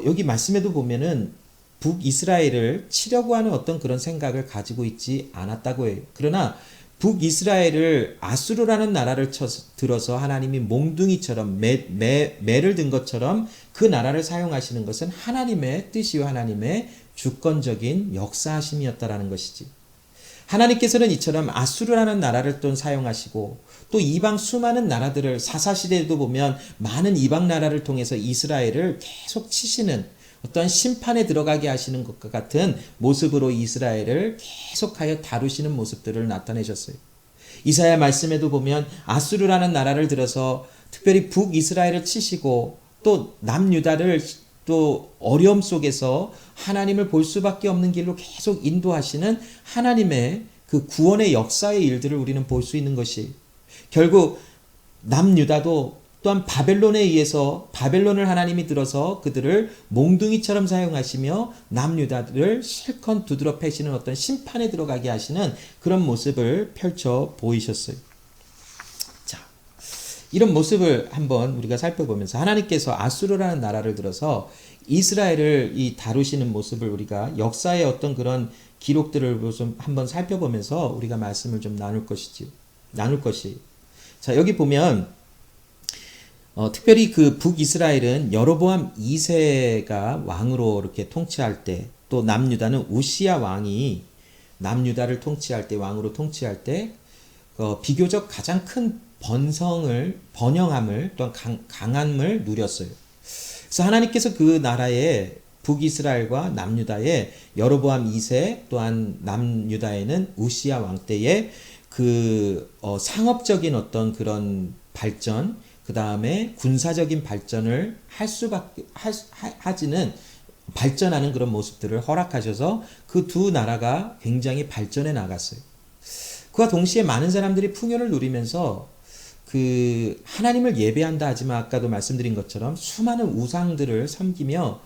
여기 말씀에도 보면은 북이스라엘을 치려고 하는 어떤 그런 생각을 가지고 있지 않았다고 해요. 그러나 북이스라엘을 아수르라는 나라를 들어서 하나님이 몽둥이처럼 매를 든 것처럼 그 나라를 사용하시는 것은 하나님의 뜻이요 하나님의 주권적인 역사하심이었다라는 것이지. 하나님께서는 이처럼 아수르라는 나라를 또 사용하시고 또 이방 수많은 나라들을 사사시대에도 보면 많은 이방 나라를 통해서 이스라엘을 계속 치시는 어떤 심판에 들어가게 하시는 것과 같은 모습으로 이스라엘을 계속하여 다루시는 모습들을 나타내셨어요. 이사야 말씀에도 보면 아수르라는 나라를 들어서 특별히 북이스라엘을 치시고 또 남유다를 또 어려움 속에서 하나님을 볼 수밖에 없는 길로 계속 인도하시는 하나님의 그 구원의 역사의 일들을 우리는 볼 수 있는 것이, 결국 남유다도 또한 바벨론에 의해서 바벨론을 하나님이 들어서 그들을 몽둥이처럼 사용하시며 남유다들을 실컷 두드러 패시는 어떤 심판에 들어가게 하시는 그런 모습을 펼쳐 보이셨어요. 자, 이런 모습을 한번 우리가 살펴보면서 하나님께서 아수르라는 나라를 들어서 이스라엘을 이 다루시는 모습을 우리가 역사의 어떤 그런 기록들을 좀 한번 살펴보면서 우리가 말씀을 좀 나눌 것이. 자, 여기 보면 특별히 그 북이스라엘은 여로보암 2세가 왕으로 이렇게 통치할 때, 또 남유다는 우시야 왕이 남유다를 통치할 때, 왕으로 통치할 때 비교적 가장 큰 번영함을 또한 강함을 누렸어요. 그래서 하나님께서 그 나라의 북이스라엘과 남유다의 여로보암 2세 또한 남유다에는 우시야 왕 때에 그 상업적인 어떤 그런 발전, 그 다음에 군사적인 발전을 하지는 발전하는 그런 모습들을 허락하셔서 그 두 나라가 굉장히 발전해 나갔어요. 그와 동시에 많은 사람들이 풍요를 누리면서 그 하나님을 예배한다 하지만 아까도 말씀드린 것처럼 수많은 우상들을 섬기며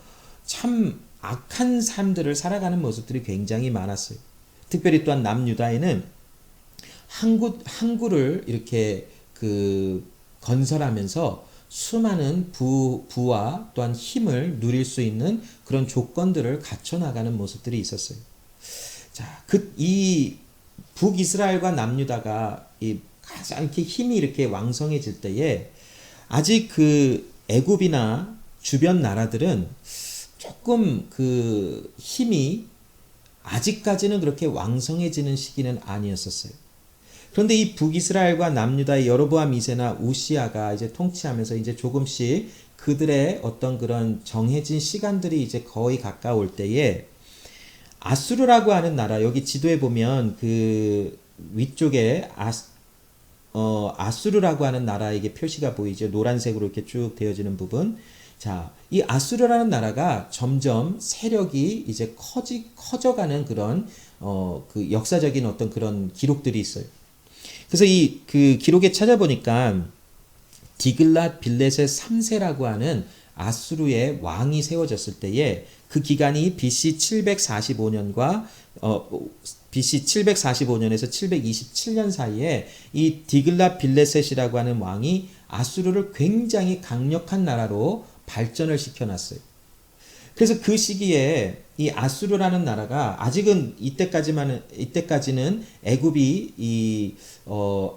참 악한 삶들을 살아가는 모습들이 굉장히 많았어요. 특별히 또한 남유다에는 항구를 이렇게 건설하면서 수많은 부와 또한 힘을 누릴 수 있는 그런 조건들을 갖춰 나가는 모습들이 있었어요. 자, 이 북이스라엘과 남유다가 가장 이렇게 힘이 이렇게 왕성해질 때에 아직 그 애굽이나 주변 나라들은 조금 그 힘이 아직까지는 그렇게 왕성해지는 시기는 아니었었어요. 그런데 이 북이스라엘과 남유다의 여로보암 2세나 우시아가 이제 통치하면서 이제 조금씩 그들의 어떤 그런 정해진 시간들이 이제 거의 가까울 때에 아수르라고 하는 나라, 여기 지도에 보면 그 위쪽에 아수르라고 하는 나라에게 표시가 보이죠. 노란색으로 이렇게 쭉 되어지는 부분. 자, 이 아수르라는 나라가 점점 세력이 이제 커져가는 그런 그 역사적인 어떤 그런 기록들이 있어요. 그래서 이 그 기록에 찾아보니까 디글랏 빌레셋 3세라고 하는 아수르의 왕이 세워졌을 때에 그 기간이 BC 745년과 BC 745년에서 727년 사이에 이 디글랏 빌레셋이라고 하는 왕이 아수르를 굉장히 강력한 나라로 발전을 시켜놨어요. 그래서 그 시기에 이 아수르라는 나라가 아직은 이때까지는 애굽이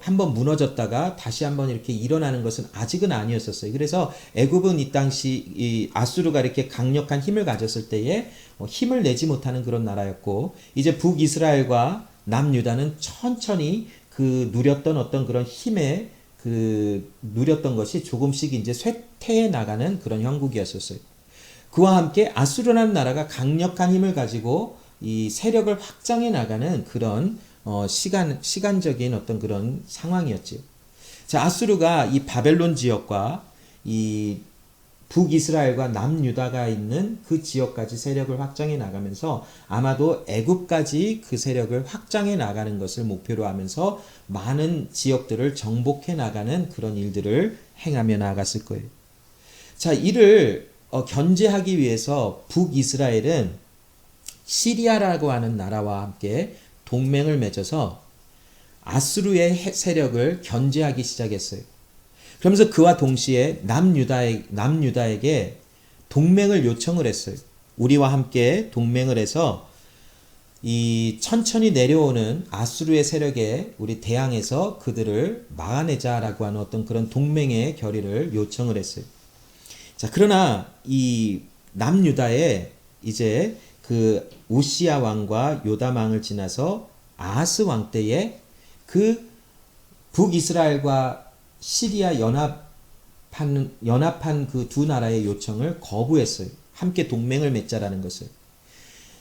한번 무너졌다가 다시 한번 이렇게 일어나는 것은 아직은 아니었었어요. 그래서 애굽은 이 당시 이 아수르가 이렇게 강력한 힘을 가졌을 때에 힘을 내지 못하는 그런 나라였고, 이제 북이스라엘과 남유다는 천천히 그 누렸던 어떤 그런 힘에 누렸던 것이 조금씩 이제 쇠퇴해 나가는 그런 형국이었었어요. 그와 함께 아수르라는 나라가 강력한 힘을 가지고 이 세력을 확장해 나가는 그런 시간적인 어떤 그런 상황이었지요. 자, 아수르가 이 바벨론 지역과 이 북이스라엘과 남유다가 있는 그 지역까지 세력을 확장해 나가면서 아마도 애굽까지 그 세력을 확장해 나가는 것을 목표로 하면서 많은 지역들을 정복해 나가는 그런 일들을 행하며 나아갔을 거예요. 자, 이를 견제하기 위해서 북이스라엘은 시리아라고 하는 나라와 함께 동맹을 맺어서 아수르의 세력을 견제하기 시작했어요. 그러면서 그와 동시에 남유다에게 동맹을 요청을 했어요. 우리와 함께 동맹을 해서 이 천천히 내려오는 아수르의 세력에 우리 대항해서 그들을 막아내자라고 하는 어떤 그런 동맹의 결의를 요청을 했어요. 자, 그러나 이 남유다에 이제 그 우시야 왕과 요담 왕을 지나서 아하스 왕 때에 그 북이스라엘과 시리아 연합한 그 두 나라의 요청을 거부했어요. 함께 동맹을 맺자라는 것을.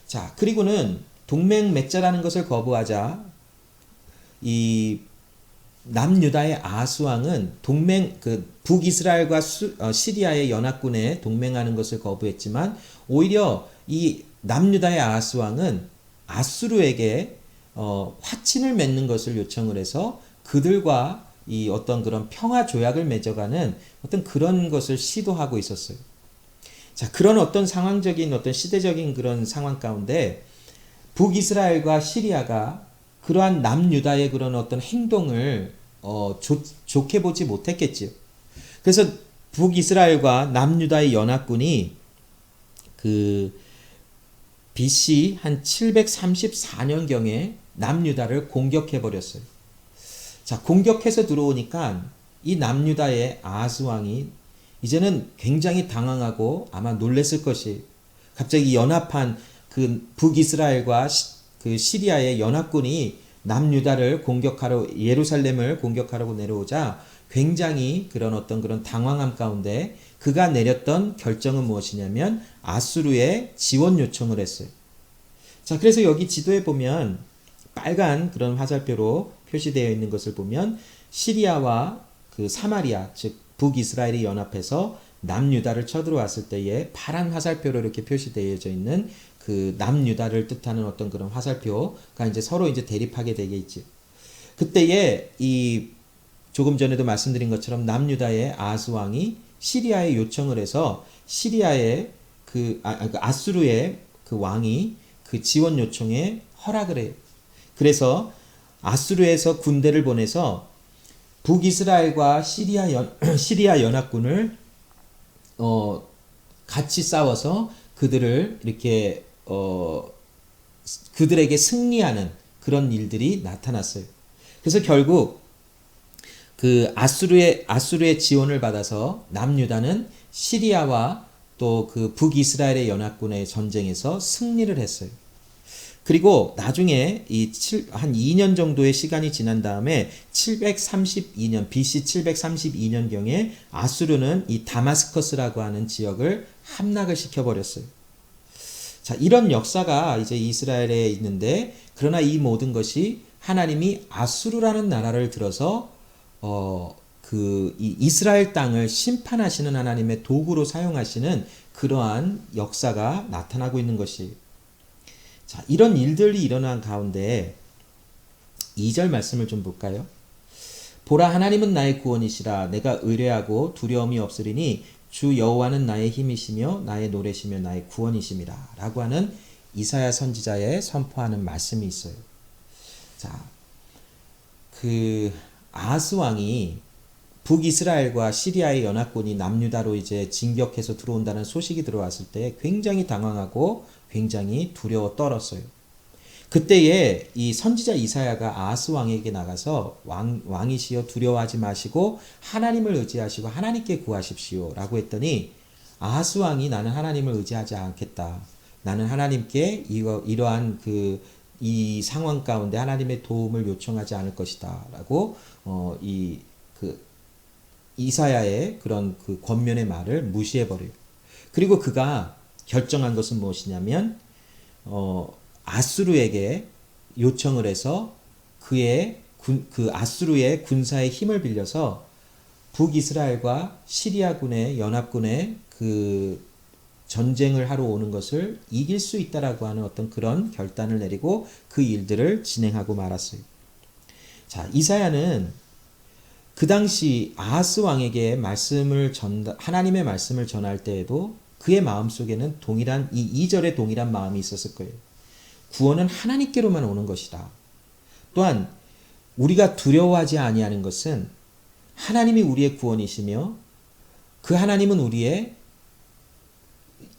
자, 그리고는 동맹 맺자라는 것을 거부하자 이 남유다의 아하스 왕은 북이스라엘과 시리아의 연합군에 동맹하는 것을 거부했지만 오히려 이 남유다의 아하스 왕은 아수르에게 화친을 맺는 것을 요청을 해서 그들과 이 어떤 그런 평화 조약을 맺어가는 어떤 그런 것을 시도하고 있었어요. 자, 그런 어떤 상황적인 어떤 시대적인 그런 상황 가운데 북이스라엘과 시리아가 그러한 남유다의 그런 어떤 행동을 좋게 보지 못했겠지요. 그래서 북이스라엘과 남유다의 연합군이 그 BC 한 734년경에 남유다를 공격해 버렸어요. 자, 공격해서 들어오니까 이 남유다의 아하스 왕이 이제는 굉장히 당황하고 아마 놀랬을 것이, 갑자기 연합한 그 북이스라엘과 그 시리아의 연합군이 남유다를 공격하러, 예루살렘을 공격하려고 내려오자 굉장히 그런 어떤 그런 당황함 가운데 그가 내렸던 결정은 무엇이냐면 아수르에 지원 요청을 했어요. 자, 그래서 여기 지도에 보면 빨간 그런 화살표로 표시되어 있는 것을 보면 시리아와 그 사마리아, 즉 북이스라엘이 연합해서 남유다를 쳐들어왔을 때에 파란 화살표로 이렇게 표시되어져 있는 그 남유다를 뜻하는 어떤 그런 화살표가 이제 서로 이제 대립하게 되겠죠. 그때에 이 조금 전에도 말씀드린 것처럼 남유다의 아하스 왕이 시리아에 요청을 해서 시리아의 아수르의 그 왕이 그 지원 요청에 허락을 해요. 그래서 아수르에서 군대를 보내서 북이스라엘과 시리아 연합군을 같이 싸워서 그들을 이렇게 그들에게 승리하는 그런 일들이 나타났어요. 그래서 결국 그 아수르의 지원을 받아서 남유다는 시리아와 또 그 북이스라엘의 연합군의 전쟁에서 승리를 했어요. 그리고 나중에 한 2년 정도의 시간이 지난 다음에 732년, BC 732년경에 아수르는 이 다마스커스라고 하는 지역을 함락을 시켜버렸어요. 자, 이런 역사가 이제 이스라엘에 있는데, 그러나 이 모든 것이 하나님이 아수르라는 나라를 들어서 이 이스라엘 땅을 심판하시는 하나님의 도구로 사용하시는 그러한 역사가 나타나고 있는 것이. 자, 이런 일들이 일어난 가운데 2절 말씀을 좀 볼까요? 보라, 하나님은 나의 구원이시라. 내가 의뢰하고 두려움이 없으리니 주 여호와는 나의 힘이시며 나의 노래시며 나의 구원이심이라 라고 하는 이사야 선지자의 선포하는 말씀이 있어요. 자, 아하스 왕이 북이스라엘과 시리아의 연합군이 남유다로 이제 진격해서 들어온다는 소식이 들어왔을 때 굉장히 당황하고 굉장히 두려워 떨었어요. 그때에 이 선지자 이사야가 아하스 왕에게 나가서 왕이시여 두려워하지 마시고 하나님을 의지하시고 하나님께 구하십시오 라고 했더니, 아하스 왕이 나는 하나님을 의지하지 않겠다. 나는 하나님께 이러한 이 상황 가운데 하나님의 도움을 요청하지 않을 것이다 라고 이사야의 그런 권면의 말을 무시해버려요. 그리고 그가 결정한 것은 무엇이냐면 아수르에게 요청을 해서 아수르의 군사의 힘을 빌려서 북이스라엘과 시리아군의 연합군의 전쟁을 하러 오는 것을 이길 수 있다라고 하는 어떤 그런 결단을 내리고 그 일들을 진행하고 말았어요. 자, 이사야는 그 당시 아하스 왕에게 하나님의 말씀을 전할 때에도 그의 마음속에는 이 2절에 동일한 마음이 있었을 거예요. 구원은 하나님께로만 오는 것이다. 또한 우리가 두려워하지 아니하는 것은 하나님이 우리의 구원이시며 그 하나님은 우리의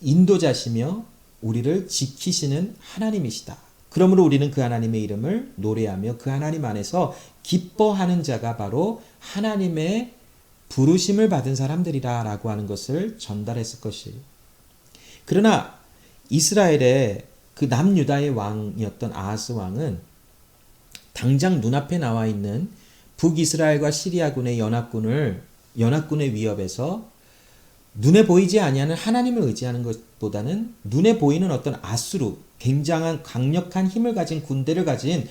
인도자시며 우리를 지키시는 하나님이시다. 그러므로 우리는 그 하나님의 이름을 노래하며 그 하나님 안에서 기뻐하는 자가 바로 하나님의 부르심을 받은 사람들이라 라고 하는 것을 전달했을 것이에요. 그러나 이스라엘의 남유다의 왕이었던 아하스 왕은 당장 눈앞에 나와 있는 북이스라엘과 시리아군의 연합군의 위협에서 눈에 보이지 아니하는 하나님을 의지하는 것보다는 눈에 보이는 어떤 아수르, 굉장한 강력한 힘을 가진 군대를 가진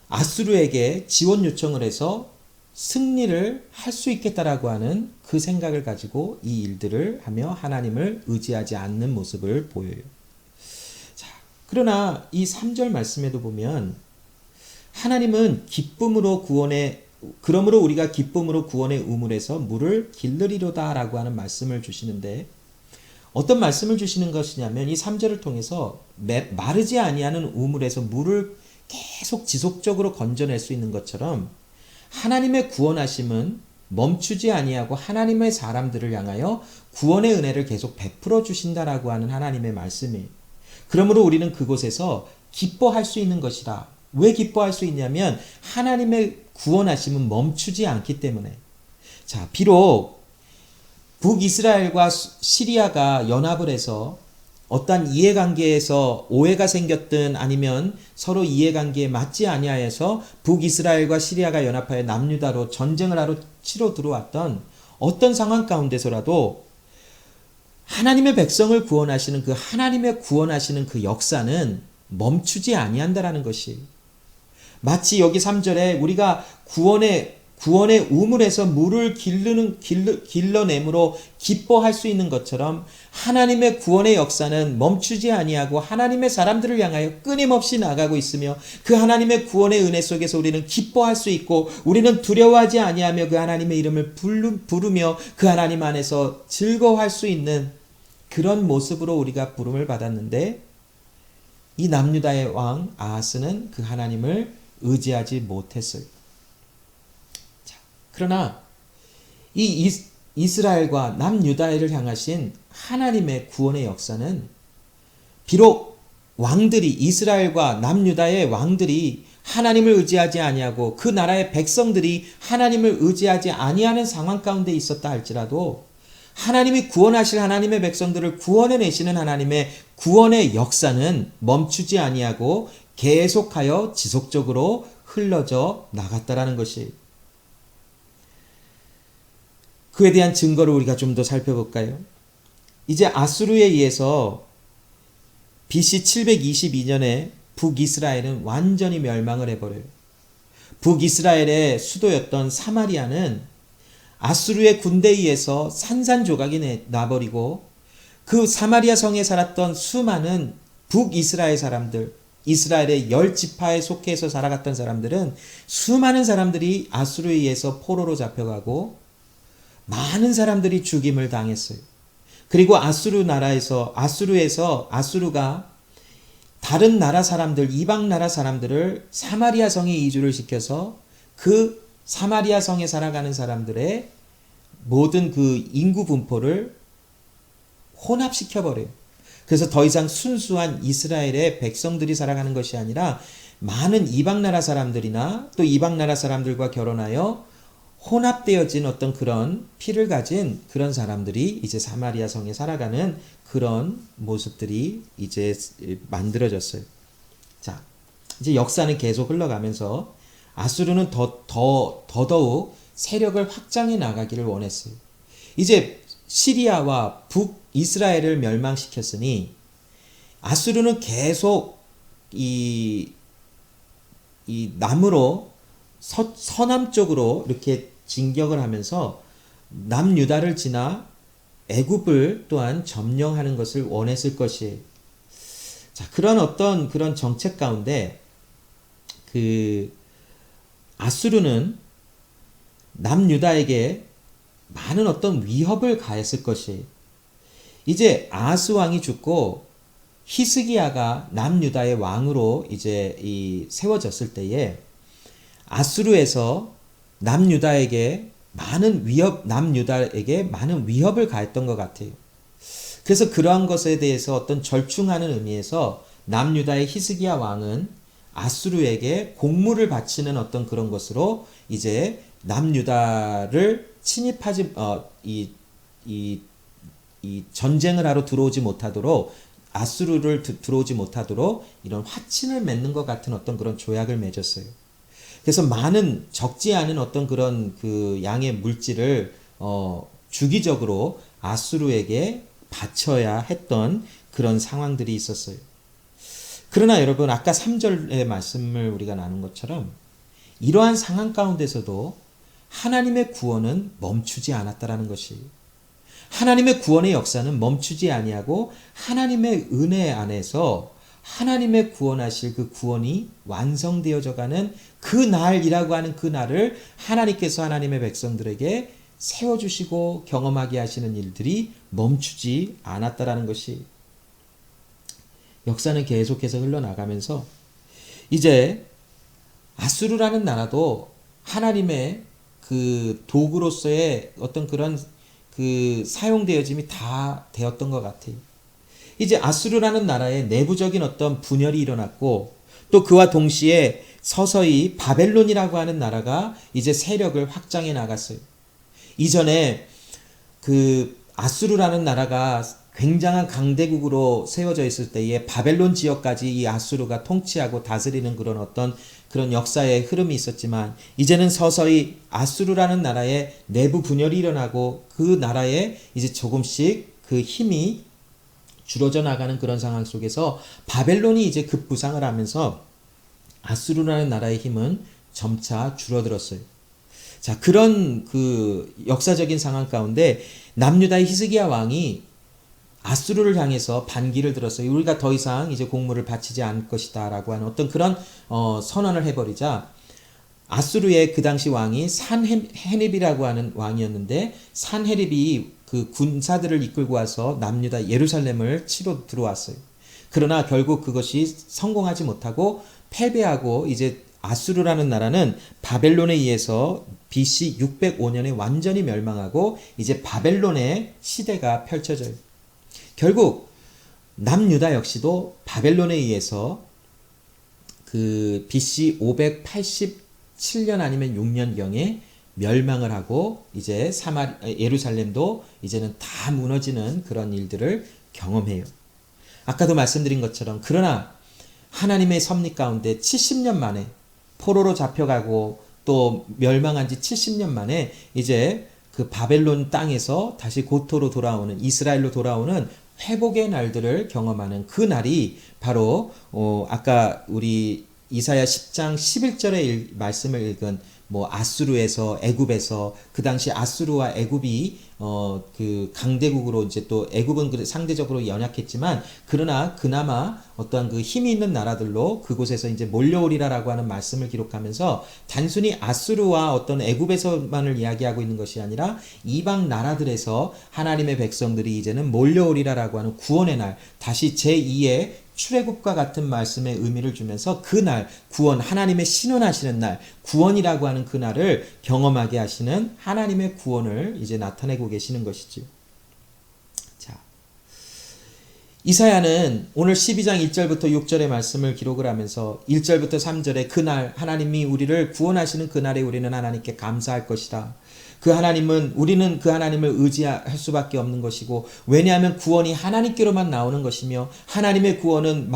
아수르에게 지원 요청을 해서 승리를 할 수 있겠다라고 하는 그 생각을 가지고 이 일들을 하며 하나님을 의지하지 않는 모습을 보여요. 자, 그러나 이 3절 말씀에도 보면 하나님은 그러므로 우리가 기쁨으로 구원의 우물에서 물을 길르리로다 라고 하는 말씀을 주시는데, 어떤 말씀을 주시는 것이냐면 이 3절을 통해서 마르지 아니하는 우물에서 물을 계속 지속적으로 건져낼 수 있는 것처럼 하나님의 구원하심은 멈추지 아니하고 하나님의 사람들을 향하여 구원의 은혜를 계속 베풀어 주신다라고 하는 하나님의 말씀이에요. 그러므로 우리는 그곳에서 기뻐할 수 있는 것이다. 왜 기뻐할 수 있냐면 하나님의 구원하심은 멈추지 않기 때문에. 자, 비록 북이스라엘과 시리아가 연합을 해서 어떠한 이해관계에서 오해가 생겼든 아니면 서로 이해관계에 맞지 아니하여서 북이스라엘과 시리아가 연합하여 남유다로 전쟁을 하러 치러 들어왔던 어떤 상황 가운데서라도 하나님의 백성을 구원하시는 하나님의 구원하시는 그 역사는 멈추지 아니한다라는 것이, 마치 여기 3절에 우리가 구원의 우물에서 물을 길러내므로 기뻐할 수 있는 것처럼 하나님의 구원의 역사는 멈추지 아니하고 하나님의 사람들을 향하여 끊임없이 나가고 있으며 그 하나님의 구원의 은혜 속에서 우리는 기뻐할 수 있고 우리는 두려워하지 아니하며 그 하나님의 이름을 부르며 그 하나님 안에서 즐거워할 수 있는 그런 모습으로 우리가 부름을 받았는데, 이 남유다의 왕 아하스는 그 하나님을 의지하지 못했어요. 그러나 이 이스라엘과 남유다를 향하신 하나님의 구원의 역사는 비록 이스라엘과 남유다의 왕들이 하나님을 의지하지 아니하고 그 나라의 백성들이 하나님을 의지하지 아니하는 상황 가운데 있었다 할지라도 하나님이 구원하실 하나님의 백성들을 구원해내시는 하나님의 구원의 역사는 멈추지 아니하고 계속하여 지속적으로 흘러져 나갔다라는 것이. 그에 대한 증거를 우리가 좀 더 살펴볼까요? 이제 아수르에 의해서 BC 722년에 북이스라엘은 완전히 멸망을 해버려요. 북이스라엘의 수도였던 사마리아는 아수르의 군대에 의해서 산산조각이 나버리고 그 사마리아 성에 살았던 수많은 북이스라엘 사람들, 이스라엘의 10지파에 속해서 살아갔던 사람들은 수많은 사람들이 아수르에 의해서 포로로 잡혀가고 많은 사람들이 죽임을 당했어요. 그리고 아수르가 다른 나라 사람들, 이방 나라 사람들을 사마리아 성에 이주를 시켜서 그 사마리아 성에 살아가는 사람들의 모든 그 인구 분포를 혼합시켜버려요. 그래서 더 이상 순수한 이스라엘의 백성들이 살아가는 것이 아니라 많은 이방 나라 사람들이나 또 이방 나라 사람들과 결혼하여 혼합되어진 어떤 그런 피를 가진 그런 사람들이 이제 사마리아 성에 살아가는 그런 모습들이 이제 만들어졌어요. 자, 이제 역사는 계속 흘러가면서 아수르는 더더욱 세력을 확장해 나가기를 원했어요. 이제 시리아와 북이스라엘을 멸망시켰으니 아수르는 계속 이 남으로 서남쪽으로 이렇게 진격을 하면서 남유다를 지나 애굽을 또한 점령하는 것을 원했을 것이에요. 자, 그런 정책 가운데 아수르는 남유다에게 많은 어떤 위협을 가했을 것이에요. 이제 아하스 왕이 죽고 히스기야가 남유다의 왕으로 이제 세워졌을 때에 아수르에서 남유다에게 많은 위협을 가했던 것 같아요. 그래서 그러한 것에 대해서 어떤 절충하는 의미에서 남유다의 히스기야 왕은 아수르에게 공물을 바치는 어떤 그런 것으로 이제 남유다를 침입하지 이 전쟁을 하러 들어오지 못하도록 아수르를 들어오지 못하도록 이런 화친을 맺는 것 같은 어떤 그런 조약을 맺었어요. 그래서 많은 적지 않은 어떤 그런 그 양의 물질을 주기적으로 아수르에게 바쳐야 했던 그런 상황들이 있었어요. 그러나 여러분 아까 3절의 말씀을 우리가 나눈 것처럼 이러한 상황 가운데서도 하나님의 구원은 멈추지 않았다라는 것이, 하나님의 구원의 역사는 멈추지 아니하고 하나님의 은혜 안에서 하나님의 구원하실 그 구원이 완성되어져 가는 그 날이라고 하는 그 날을 하나님께서 하나님의 백성들에게 세워주시고 경험하게 하시는 일들이 멈추지 않았다라는 것이, 역사는 계속해서 흘러나가면서 이제 아수르라는 나라도 하나님의 그 도구로서의 어떤 그런 그 사용되어짐이 다 되었던 것 같아요. 이제 아수르라는 나라의 내부적인 어떤 분열이 일어났고 또 그와 동시에 서서히 바벨론이라고 하는 나라가 이제 세력을 확장해 나갔어요. 이전에 그 아수르라는 나라가 굉장한 강대국으로 세워져 있을 때에 바벨론 지역까지 이 아수르가 통치하고 다스리는 그런 어떤 그런 역사의 흐름이 있었지만 이제는 서서히 아수르라는 나라의 내부 분열이 일어나고 그 나라에 이제 조금씩 그 힘이 줄어져 나가는 그런 상황 속에서 바벨론이 이제 급부상을 하면서 아수르라는 나라의 힘은 점차 줄어들었어요. 자, 그런 그 역사적인 상황 가운데 남유다의 히스기야 왕이 아수르를 향해서 반기를 들었어요. 우리가 더 이상 이제 공물을 바치지 않을 것이다 라고 하는 어떤 그런 선언을 해버리자 아수르의 그 당시 왕이 산헤립이라고 하는 왕이었는데 산헤립이 그 군사들을 이끌고 와서 남유다 예루살렘을 치러 들어왔어요. 그러나 결국 그것이 성공하지 못하고 패배하고 이제 아수르라는 나라는 바벨론에 의해서 BC 605년에 완전히 멸망하고 이제 바벨론의 시대가 펼쳐져요. 결국 남유다 역시도 바벨론에 의해서 그 BC 587년 아니면 6년경에 멸망을 하고 이제 예루살렘도 이제는 다 무너지는 그런 일들을 경험해요. 아까도 말씀드린 것처럼 그러나 하나님의 섭리 가운데 70년 만에 포로로 잡혀가고 또 멸망한 지 70년 만에 이제 그 바벨론 땅에서 다시 고토로 돌아오는, 이스라엘로 돌아오는 회복의 날들을 경험하는 그 날이 바로 아까 우리 이사야 10장 11절의 말씀을 읽은 아수르에서, 애굽에서, 그 당시 아수르와 애굽이 그 강대국으로, 이제 또 애굽은 상대적으로 연약했지만 그러나 그나마 어떠한 그 힘이 있는 나라들로 그곳에서 이제 몰려오리라라고 하는 말씀을 기록하면서 단순히 아수르와 어떤 애굽에서만을 이야기하고 있는 것이 아니라 이방 나라들에서 하나님의 백성들이 이제는 몰려오리라라고 하는 구원의 날, 다시 제2의 출애굽과 같은 말씀의 의미를 주면서 그 날, 구원, 하나님의 신원하시는 날, 구원이라고 하는 그 날을 경험하게 하시는 하나님의 구원을 이제 나타내고 계시는 것이지요. 자, 이사야는 오늘 12장 1절부터 6절의 말씀을 기록을 하면서 1절부터 3절에 그 날 하나님이 우리를 구원하시는 그 날에 우리는 하나님께 감사할 것이다. 우리는 그 하나님을 의지할 수밖에 없는 것이고, 왜냐하면 구원이 하나님께로만 나오는 것이며 하나님의 구원은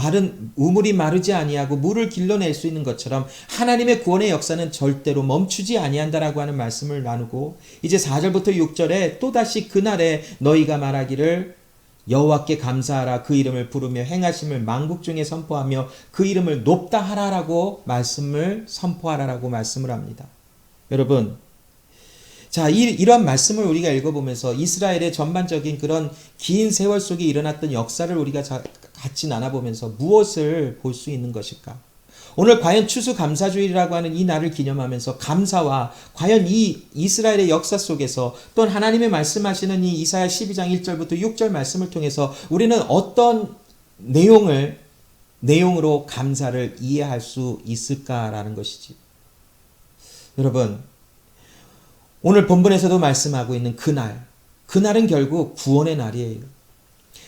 우물이 마르지 아니하고 물을 길러낼 수 있는 것처럼 하나님의 구원의 역사는 절대로 멈추지 아니한다라고 하는 말씀을 나누고, 이제 4절부터 6절에 또다시 그날에 너희가 말하기를 여호와께 감사하라, 그 이름을 부르며 행하심을 만국 중에 선포하며 그 이름을 높다 하라라고 말씀을 선포하라라고 말씀을 합니다. 여러분, 자, 이러한 말씀을 우리가 읽어보면서 이스라엘의 전반적인 그런 긴 세월 속에 일어났던 역사를 우리가 같이 나눠보면서 무엇을 볼 수 있는 것일까? 오늘 과연 추수감사주일이라고 하는 이 날을 기념하면서 감사와 과연 이 이스라엘의 역사 속에서 또 하나님의 말씀하시는 이 이사야 12장 1절부터 6절 말씀을 통해서 우리는 어떤 내용으로 감사를 이해할 수 있을까라는 것이지. 여러분, 오늘 본문에서도 말씀하고 있는 그날은 결국 구원의 날이에요.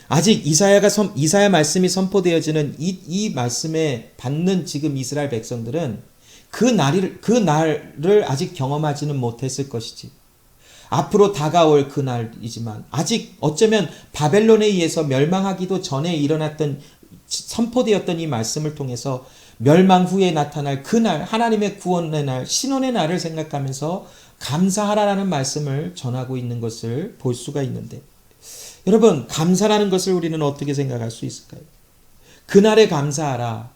아직 이사야 말씀이 선포되어지는 이 말씀에 받는 지금 이스라엘 백성들은 그 날을 아직 경험하지는 못했을 것이지. 앞으로 다가올 그 날이지만 아직 어쩌면 바벨론에 의해서 멸망하기도 전에 선포되었던 이 말씀을 통해서 멸망 후에 나타날 그 날, 하나님의 구원의 날, 신원의 날을 생각하면서 감사하라라는 말씀을 전하고 있는 것을 볼 수가 있는데, 여러분, 감사라는 것을 우리는 어떻게 생각할 수 있을까요? 그날에 감사하라.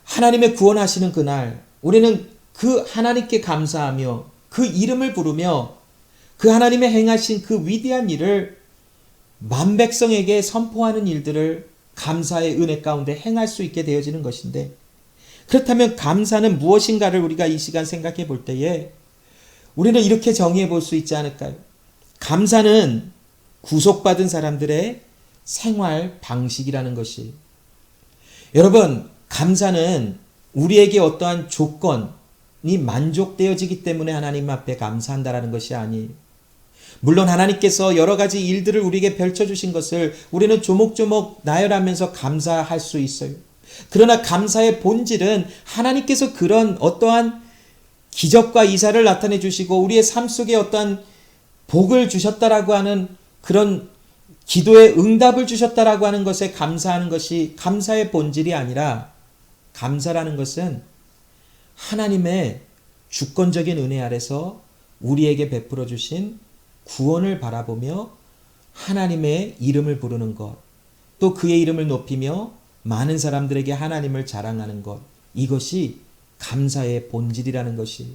하나님의 구원하시는 그날, 우리는 그 하나님께 감사하며 그 이름을 부르며 그 하나님의 행하신 그 위대한 일을 만 백성에게 선포하는 일들을 감사의 은혜 가운데 행할 수 있게 되어지는 것인데, 그렇다면 감사는 무엇인가를 우리가 이 시간 생각해 볼 때에 우리는 이렇게 정의해 볼 수 있지 않을까요? 감사는 구속받은 사람들의 생활 방식이라는 것이. 여러분, 감사는 우리에게 어떠한 조건이 만족되어지기 때문에 하나님 앞에 감사한다라는 것이 아니에요. 물론 하나님께서 여러 가지 일들을 우리에게 펼쳐주신 것을 우리는 조목조목 나열하면서 감사할 수 있어요. 그러나 감사의 본질은 하나님께서 그런 어떠한 기적과 이사를 나타내 주시고 우리의 삶 속에 어떠한 복을 주셨다라고 하는 그런 기도의 응답을 주셨다라고 하는 것에 감사하는 것이 감사의 본질이 아니라, 감사라는 것은 하나님의 주권적인 은혜 아래서 우리에게 베풀어 주신 구원을 바라보며 하나님의 이름을 부르는 것, 또 그의 이름을 높이며 많은 사람들에게 하나님을 자랑하는 것, 이것이 감사의 본질이라는 것이.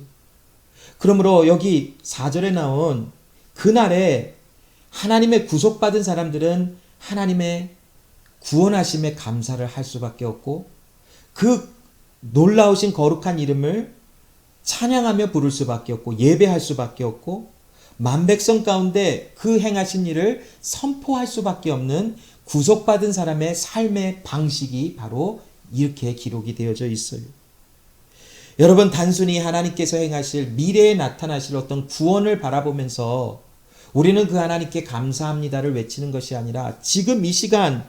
그러므로 여기 4절에 나온 그날에 하나님의 구속받은 사람들은 하나님의 구원하심에 감사를 할 수밖에 없고 그 놀라우신 거룩한 이름을 찬양하며 부를 수밖에 없고 예배할 수밖에 없고 만백성 가운데 그 행하신 일을 선포할 수밖에 없는 구속받은 사람의 삶의 방식이 바로 이렇게 기록이 되어져 있어요. 여러분, 단순히 하나님께서 행하실 미래에 나타나실 어떤 구원을 바라보면서 우리는 그 하나님께 감사합니다를 외치는 것이 아니라 지금 이 시간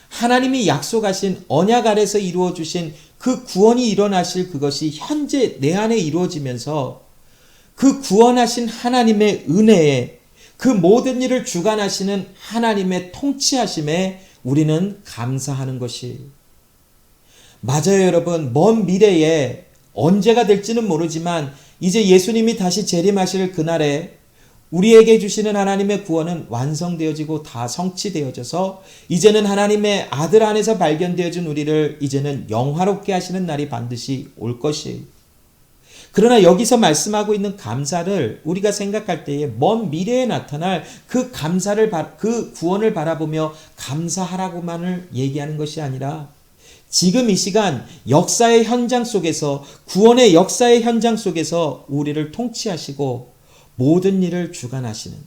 하나님이 약속하신 언약 아래서 이루어 주신 그 구원이 일어나실 그것이 현재 내 안에 이루어지면서 그 구원하신 하나님의 은혜에 그 모든 일을 주관하시는 하나님의 통치하심에 우리는 감사하는 것이. 맞아요, 여러분. 먼 미래에 언제가 될지는 모르지만 이제 예수님이 다시 재림하실 그날에 우리에게 주시는 하나님의 구원은 완성되어지고 다 성취되어져서 이제는 하나님의 아들 안에서 발견되어진 우리를 이제는 영화롭게 하시는 날이 반드시 올 것이에요. 그러나 여기서 말씀하고 있는 감사를 우리가 생각할 때에 먼 미래에 나타날 그 감사를, 그 구원을 바라보며 감사하라고만을 얘기하는 것이 아니라 지금 이 시간 역사의 현장 속에서, 구원의 역사의 현장 속에서 우리를 통치하시고 모든 일을 주관하시는,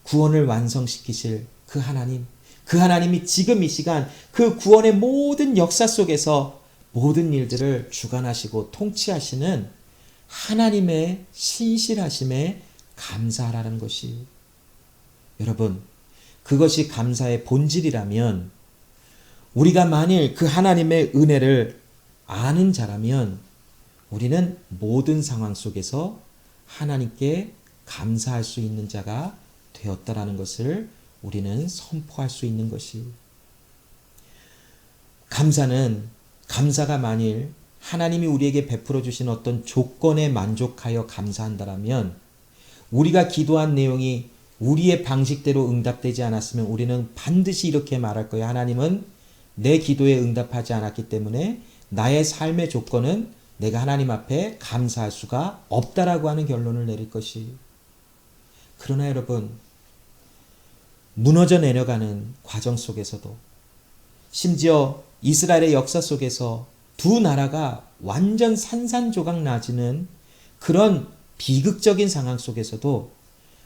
구원을 완성시키실 그 하나님, 그 하나님이 지금 이 시간 그 구원의 모든 역사 속에서 모든 일들을 주관하시고 통치하시는 하나님의 신실하심에 감사하라는 것이, 여러분, 그것이 감사의 본질이라면, 우리가 만일 그 하나님의 은혜를 아는 자라면 우리는 모든 상황 속에서 하나님께 감사할 수 있는 자가 되었다라는 것을 우리는 선포할 수 있는 것이, 감사가 만일 하나님이 우리에게 베풀어 주신 어떤 조건에 만족하여 감사한다라면, 우리가 기도한 내용이 우리의 방식대로 응답되지 않았으면 우리는 반드시 이렇게 말할 거예요. 하나님은 내 기도에 응답하지 않았기 때문에 나의 삶의 조건은 내가 하나님 앞에 감사할 수가 없다라고 하는 결론을 내릴 것이. 그러나 여러분, 무너져 내려가는 과정 속에서도, 심지어 이스라엘의 역사 속에서 두 나라가 완전 산산조각 나지는 그런 비극적인 상황 속에서도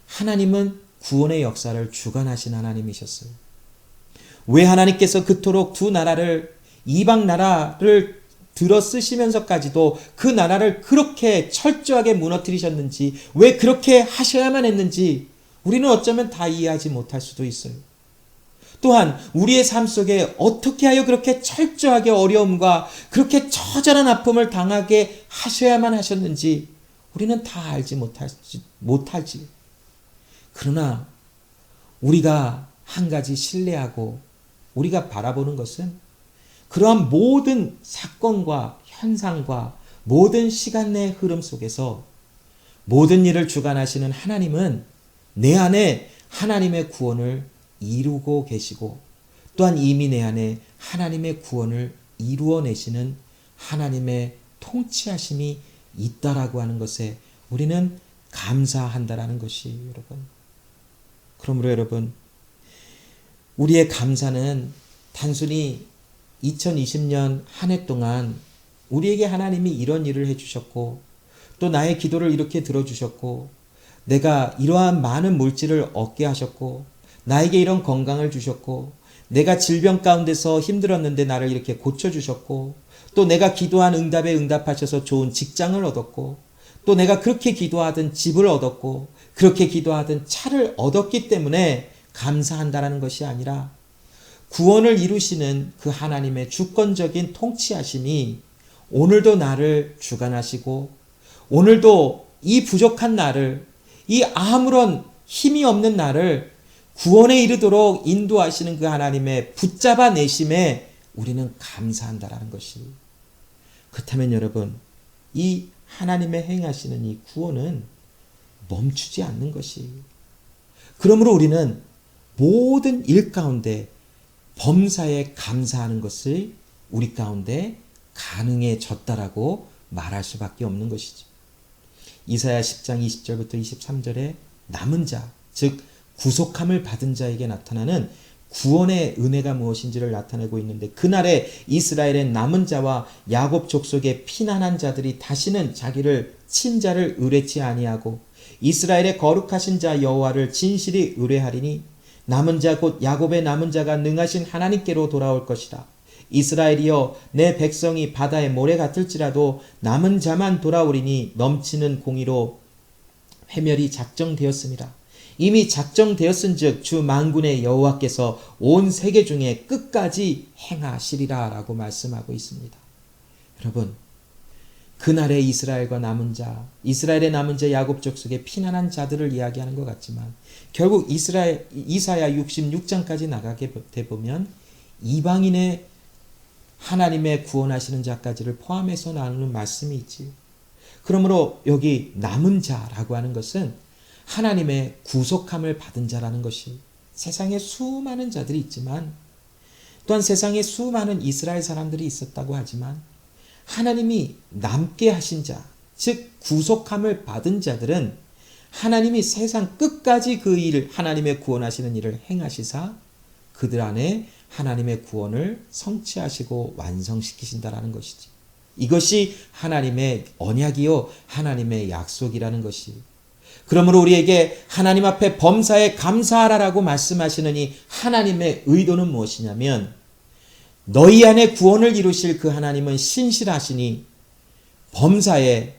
하나님은 구원의 역사를 주관하신 하나님이셨어요. 왜 하나님께서 그토록 두 나라를, 이방 나라를 들어 쓰시면서까지도 그 나라를 그렇게 철저하게 무너뜨리셨는지, 왜 그렇게 하셔야만 했는지 우리는 어쩌면 다 이해하지 못할 수도 있어요. 또한 우리의 삶 속에 어떻게 하여 그렇게 철저하게 어려움과 그렇게 처절한 아픔을 당하게 하셔야만 하셨는지 우리는 다 알지 못하지. 그러나 우리가 한 가지 신뢰하고 우리가 바라보는 것은, 그러한 모든 사건과 현상과 모든 시간 내 흐름 속에서 모든 일을 주관하시는 하나님은 내 안에 하나님의 구원을 이루고 계시고, 또한 이미 내 안에 하나님의 구원을 이루어내시는 하나님의 통치하심이 있다라고 하는 것에 우리는 감사한다라는 것이, 여러분. 그러므로 여러분, 우리의 감사는 단순히 2020년 한 해 동안 우리에게 하나님이 이런 일을 해주셨고, 또 나의 기도를 이렇게 들어주셨고, 내가 이러한 많은 물질을 얻게 하셨고, 나에게 이런 건강을 주셨고, 내가 질병 가운데서 힘들었는데 나를 이렇게 고쳐주셨고, 또 내가 기도한 응답에 응답하셔서 좋은 직장을 얻었고, 또 내가 그렇게 기도하던 집을 얻었고, 그렇게 기도하던 차를 얻었기 때문에 감사한다라는 것이 아니라, 구원을 이루시는 그 하나님의 주권적인 통치하심이 오늘도 나를 주관하시고, 오늘도 이 부족한 나를, 이 아무런 힘이 없는 나를 구원에 이르도록 인도하시는 그 하나님의 붙잡아 내심에 우리는 감사한다라는 것이. 그렇다면 여러분, 이 하나님의 행하시는 이 구원은 멈추지 않는 것이. 그러므로 우리는 모든 일 가운데 범사에 감사하는 것을 우리 가운데 가능해졌다라고 말할 수밖에 없는 것이죠. 이사야 10장 20절부터 23절에 남은 자, 즉 구속함을 받은 자에게 나타나는 구원의 은혜가 무엇인지를 나타내고 있는데, 그날에 이스라엘의 남은 자와 야곱 족속의 피난한 자들이 다시는 자기를 친자를 의뢰치 아니하고 이스라엘의 거룩하신 자 여호와를 진실이 의뢰하리니, 남은 자 곧 야곱의 남은 자가 능하신 하나님께로 돌아올 것이라. 이스라엘이여, 내 백성이 바다의 모래 같을지라도 남은 자만 돌아오리니 넘치는 공의로 회멸이 작정되었습니다. 이미 작정되었은즉 주 만군의 여호와께서 온 세계 중에 끝까지 행하시리라 라고 말씀하고 있습니다. 여러분, 그날의 이스라엘과 남은 자, 이스라엘의 남은 자 야곱 족속의 피난한 자들을 이야기하는 것 같지만, 결국 이사야 66장까지 나가게 되보면 이방인의 하나님의 구원하시는 자까지를 포함해서 나누는 말씀이 있지요. 그러므로 여기 남은 자라고 하는 것은 하나님의 구속함을 받은 자라는 것이, 세상에 수많은 자들이 있지만, 또한 세상에 수많은 이스라엘 사람들이 있었다고 하지만, 하나님이 남게 하신 자, 즉 구속함을 받은 자들은 하나님이 세상 끝까지 그 일을, 하나님의 구원하시는 일을 행하시사 그들 안에 하나님의 구원을 성취하시고 완성시키신다라는 것이지. 이것이 하나님의 언약이요 하나님의 약속이라는 것이. 그러므로 우리에게 하나님 앞에 범사에 감사하라라고 말씀하시는 이 하나님의 의도는 무엇이냐면, 너희 안에 구원을 이루실 그 하나님은 신실하시니 범사에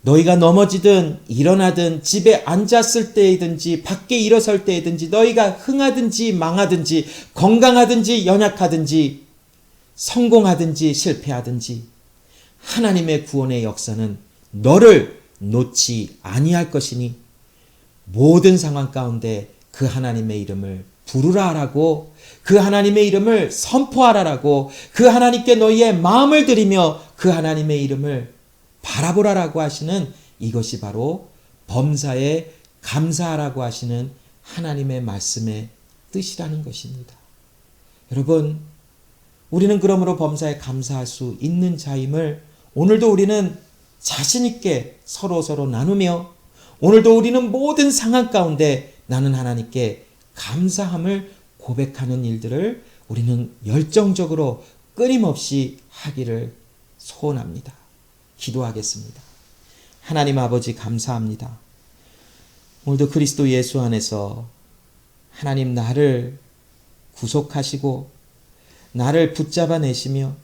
너희가 넘어지든 일어나든 집에 앉았을 때이든지 밖에 일어설 때이든지 너희가 흥하든지 망하든지 건강하든지 연약하든지 성공하든지 실패하든지 하나님의 구원의 역사는 너를 놓지 아니할 것이니 모든 상황 가운데 그 하나님의 이름을 부르라라고, 그 하나님의 이름을 선포하라라고, 그 하나님께 너희의 마음을 드리며 그 하나님의 이름을 바라보라라고 하시는, 이것이 바로 범사에 감사하라고 하시는 하나님의 말씀의 뜻이라는 것입니다. 여러분, 우리는 그러므로 범사에 감사할 수 있는 자임을 오늘도 우리는 자신 있게 서로 나누며, 오늘도 우리는 모든 상황 가운데 나는 하나님께 감사함을 고백하는 일들을 우리는 열정적으로 끊임없이 하기를 소원합니다. 기도하겠습니다. 하나님 아버지, 감사합니다. 오늘도 그리스도 예수 안에서 하나님 나를 구속하시고 나를 붙잡아내시며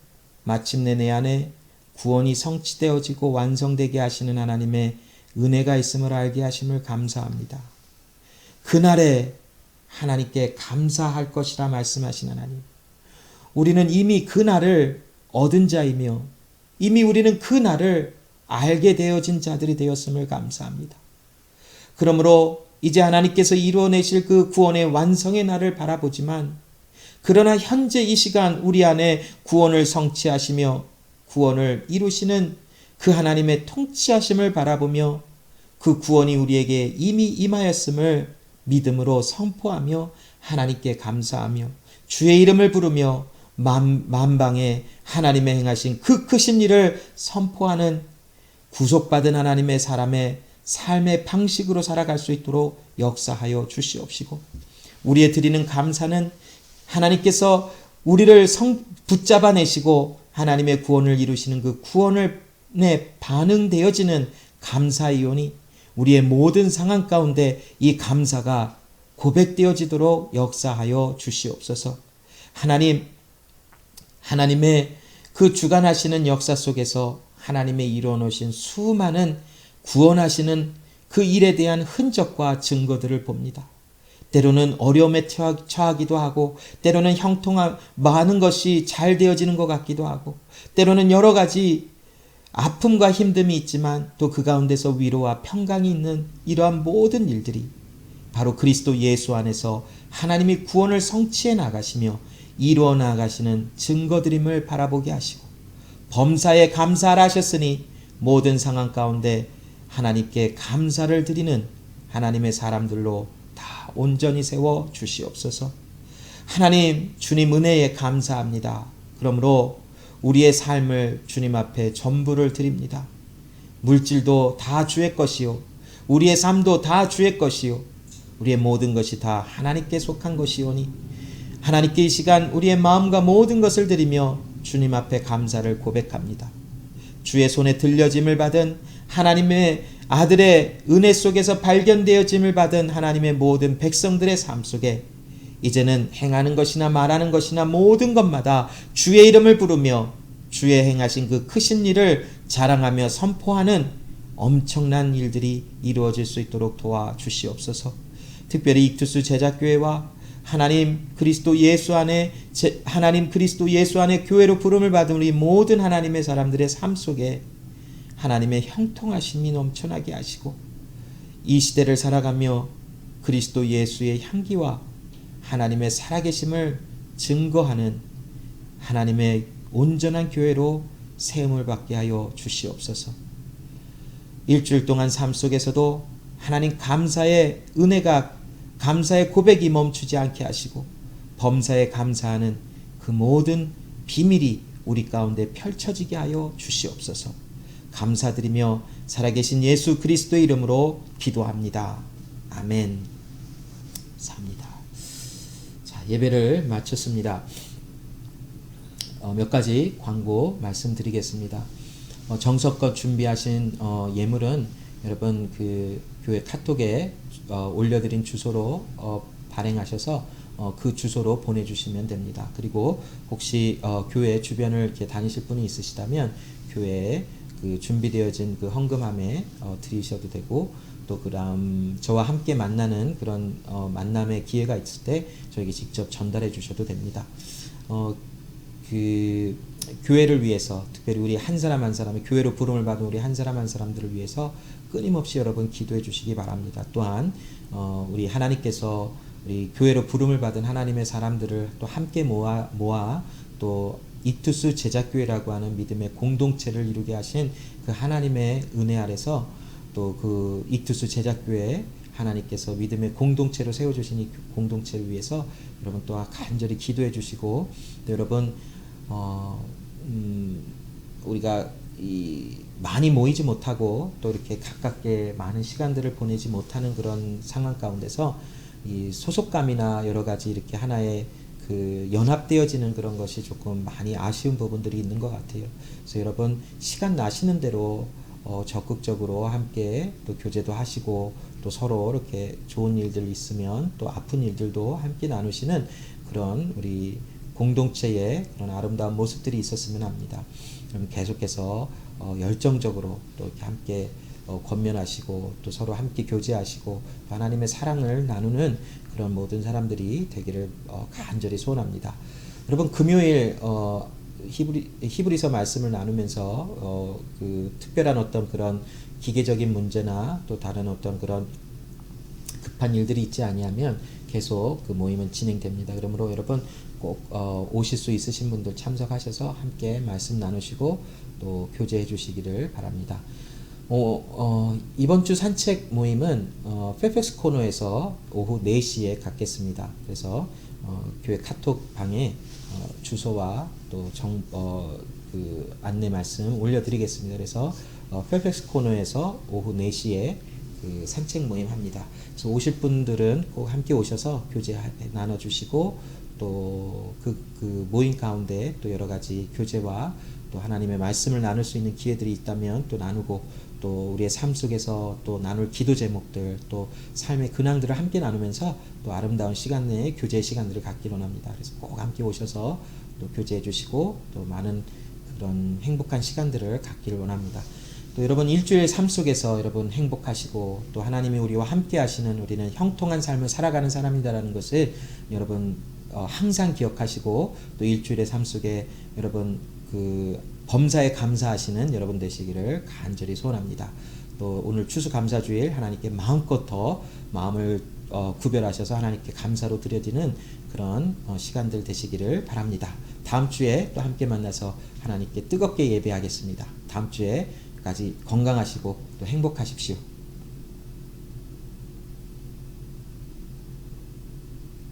마침내 내 안에 구원이 성취되어지고 완성되게 하시는 하나님의 은혜가 있음을 알게 하심을 감사합니다. 그날에 하나님께 감사할 것이라 말씀하신 하나님, 우리는 이미 그날을 얻은 자이며 이미 우리는 그날을 알게 되어진 자들이 되었음을 감사합니다. 그러므로 이제 하나님께서 이루어내실 그 구원의 완성의 날을 바라보지만, 그러나 현재 이 시간 우리 안에 구원을 성취하시며 구원을 이루시는 그 하나님의 통치하심을 바라보며 그 구원이 우리에게 이미 임하였음을 믿음으로 선포하며 하나님께 감사하며 주의 이름을 부르며 만방에 하나님의 행하신 그 크신 일을 선포하는 구속받은 하나님의 사람의 삶의 방식으로 살아갈 수 있도록 역사하여 주시옵시고, 우리의 드리는 감사는 하나님께서 우리를 붙잡아내시고 하나님의 구원을 이루시는 그 구원에 반응되어지는 감사이오니, 우리의 모든 상황 가운데 이 감사가 고백되어지도록 역사하여 주시옵소서. 하나님의 그 주관하시는 역사 속에서 하나님의 이루어놓으신 수많은 구원하시는 그 일에 대한 흔적과 증거들을 봅니다. 때로는 어려움에 처하기도 하고, 때로는 형통한 많은 것이 잘 되어지는 것 같기도 하고, 때로는 여러 가지 아픔과 힘듦이 있지만 또 그 가운데서 위로와 평강이 있는 이러한 모든 일들이 바로 그리스도 예수 안에서 하나님이 구원을 성취해 나가시며 이루어 나가시는 증거들임을 바라보게 하시고, 범사에 감사를 하셨으니 모든 상황 가운데 하나님께 감사를 드리는 하나님의 사람들로 다 온전히 세워 주시옵소서. 하나님, 주님 은혜에 감사합니다. 그러므로 우리의 삶을 주님 앞에 전부를 드립니다. 물질도 다 주의 것이요, 우리의 삶도 다 주의 것이요, 우리의 모든 것이 다 하나님께 속한 것이오니 하나님께 이 시간 우리의 마음과 모든 것을 드리며 주님 앞에 감사를 고백합니다. 주의 손에 들려짐을 받은 하나님의 아들의 은혜 속에서 발견되어짐을 받은 하나님의 모든 백성들의 삶 속에 이제는 행하는 것이나 말하는 것이나 모든 것마다 주의 이름을 부르며 주의 행하신 그 크신 일을 자랑하며 선포하는 엄청난 일들이 이루어질 수 있도록 도와주시옵소서. 특별히 익투스 제자교회와 하나님 그리스도 예수 안에 교회로 부름을 받은 우리 모든 하나님의 사람들의 삶 속에 하나님의 형통하심이 넘쳐나게 하시고, 이 시대를 살아가며 그리스도 예수의 향기와 하나님의 살아계심을 증거하는 하나님의 온전한 교회로 세움을 받게 하여 주시옵소서. 일주일 동안 삶 속에서도 하나님 감사의 은혜가, 감사의 고백이 멈추지 않게 하시고 범사에 감사하는 그 모든 비밀이 우리 가운데 펼쳐지게 하여 주시옵소서. 감사드리며 살아계신 예수 그리스도의 이름으로 기도합니다. 아멘. 감사합니다. 자, 예배를 마쳤습니다. 몇 가지 광고 말씀드리겠습니다. 정성껏 준비하신 예물은 여러분 그 교회 카톡에 올려드린 주소로 발행하셔서 그 주소로 보내주시면 됩니다. 그리고 혹시 교회 주변을 이렇게 다니실 분이 있으시다면 교회에 그 준비되어진 그 헌금함에 드리셔도 되고, 또 그다음 저와 함께 만나는 그런 만남의 기회가 있을 때 저에게 직접 전달해 주셔도 됩니다. 그 교회를 위해서, 특별히 우리 한 사람 한 사람의 교회로 부름을 받은 우리 한 사람 한 사람들을 위해서 끊임없이 여러분 기도해 주시기 바랍니다. 또한 우리 하나님께서 우리 교회로 부름을 받은 하나님의 사람들을 또 함께 모아 또 이투스 제자교회라고 하는 믿음의 공동체를 이루게 하신 그 하나님의 은혜 아래서 또 그 이투스 제자교회 하나님께서 믿음의 공동체로 세워주신 이 공동체를 위해서 여러분 또 간절히 기도해 주시고, 또 여러분 우리가 많이 모이지 못하고 또 이렇게 가깝게 많은 시간들을 보내지 못하는 그런 상황 가운데서 이 소속감이나 여러 가지 이렇게 하나의 그 연합되어지는 그런 것이 조금 많이 아쉬운 부분들이 있는 것 같아요. 그래서 여러분 시간 나시는 대로 적극적으로 함께 또 교제도 하시고, 또 서로 이렇게 좋은 일들 있으면 또 아픈 일들도 함께 나누시는 그런 우리 공동체의 그런 아름다운 모습들이 있었으면 합니다. 그럼 계속해서 열정적으로 또 이렇게 함께 권면하시고 또 서로 함께 교제하시고 하나님의 사랑을 나누는 그런 모든 사람들이 되기를 간절히 소원합니다. 여러분 금요일 히브리서 말씀을 나누면서 그 특별한 어떤 그런 기계적인 문제나 또 다른 어떤 그런 급한 일들이 있지 아니하면 계속 그 모임은 진행됩니다. 그러므로 여러분 꼭 오실 수 있으신 분들 참석하셔서 함께 말씀 나누시고 또 교제해 주시기를 바랍니다. 이번 주 산책 모임은 페펙스 코너에서 오후 4시에 갖겠습니다. 그래서 교회 카톡 방에 주소와 또 그 안내 말씀 올려드리겠습니다. 그래서 페펙스 코너에서 오후 4시에 그 산책 모임 합니다. 그래서 오실 분들은 꼭 함께 오셔서 교제 나눠주시고 또 그 모임 가운데 또 여러 가지 교제와 또 하나님의 말씀을 나눌 수 있는 기회들이 있다면 또 나누고, 또 우리의 삶 속에서 또 나눌 기도 제목들, 또 삶의 근황들을 함께 나누면서 또 아름다운 시간 내에 교제의 시간들을 갖기로 합니다. 그래서 꼭 함께 오셔서 또 교제해 주시고 또 많은 그런 행복한 시간들을 갖기를 원합니다. 또 여러분 일주일 삶 속에서 여러분 행복하시고 또 하나님이 우리와 함께 하시는, 우리는 형통한 삶을 살아가는 사람이다라는 것을 여러분 항상 기억하시고, 또 일주일의 삶 속에 여러분 그 범사에 감사하시는 여러분 되시기를 간절히 소원합니다. 또 오늘 추수감사주일 하나님께 마음껏 더 마음을 구별하셔서 하나님께 감사로 드려지는 그런 시간들 되시기를 바랍니다. 다음 주에 또 함께 만나서 하나님께 뜨겁게 예배하겠습니다. 다음 주에까지 건강하시고 또 행복하십시오.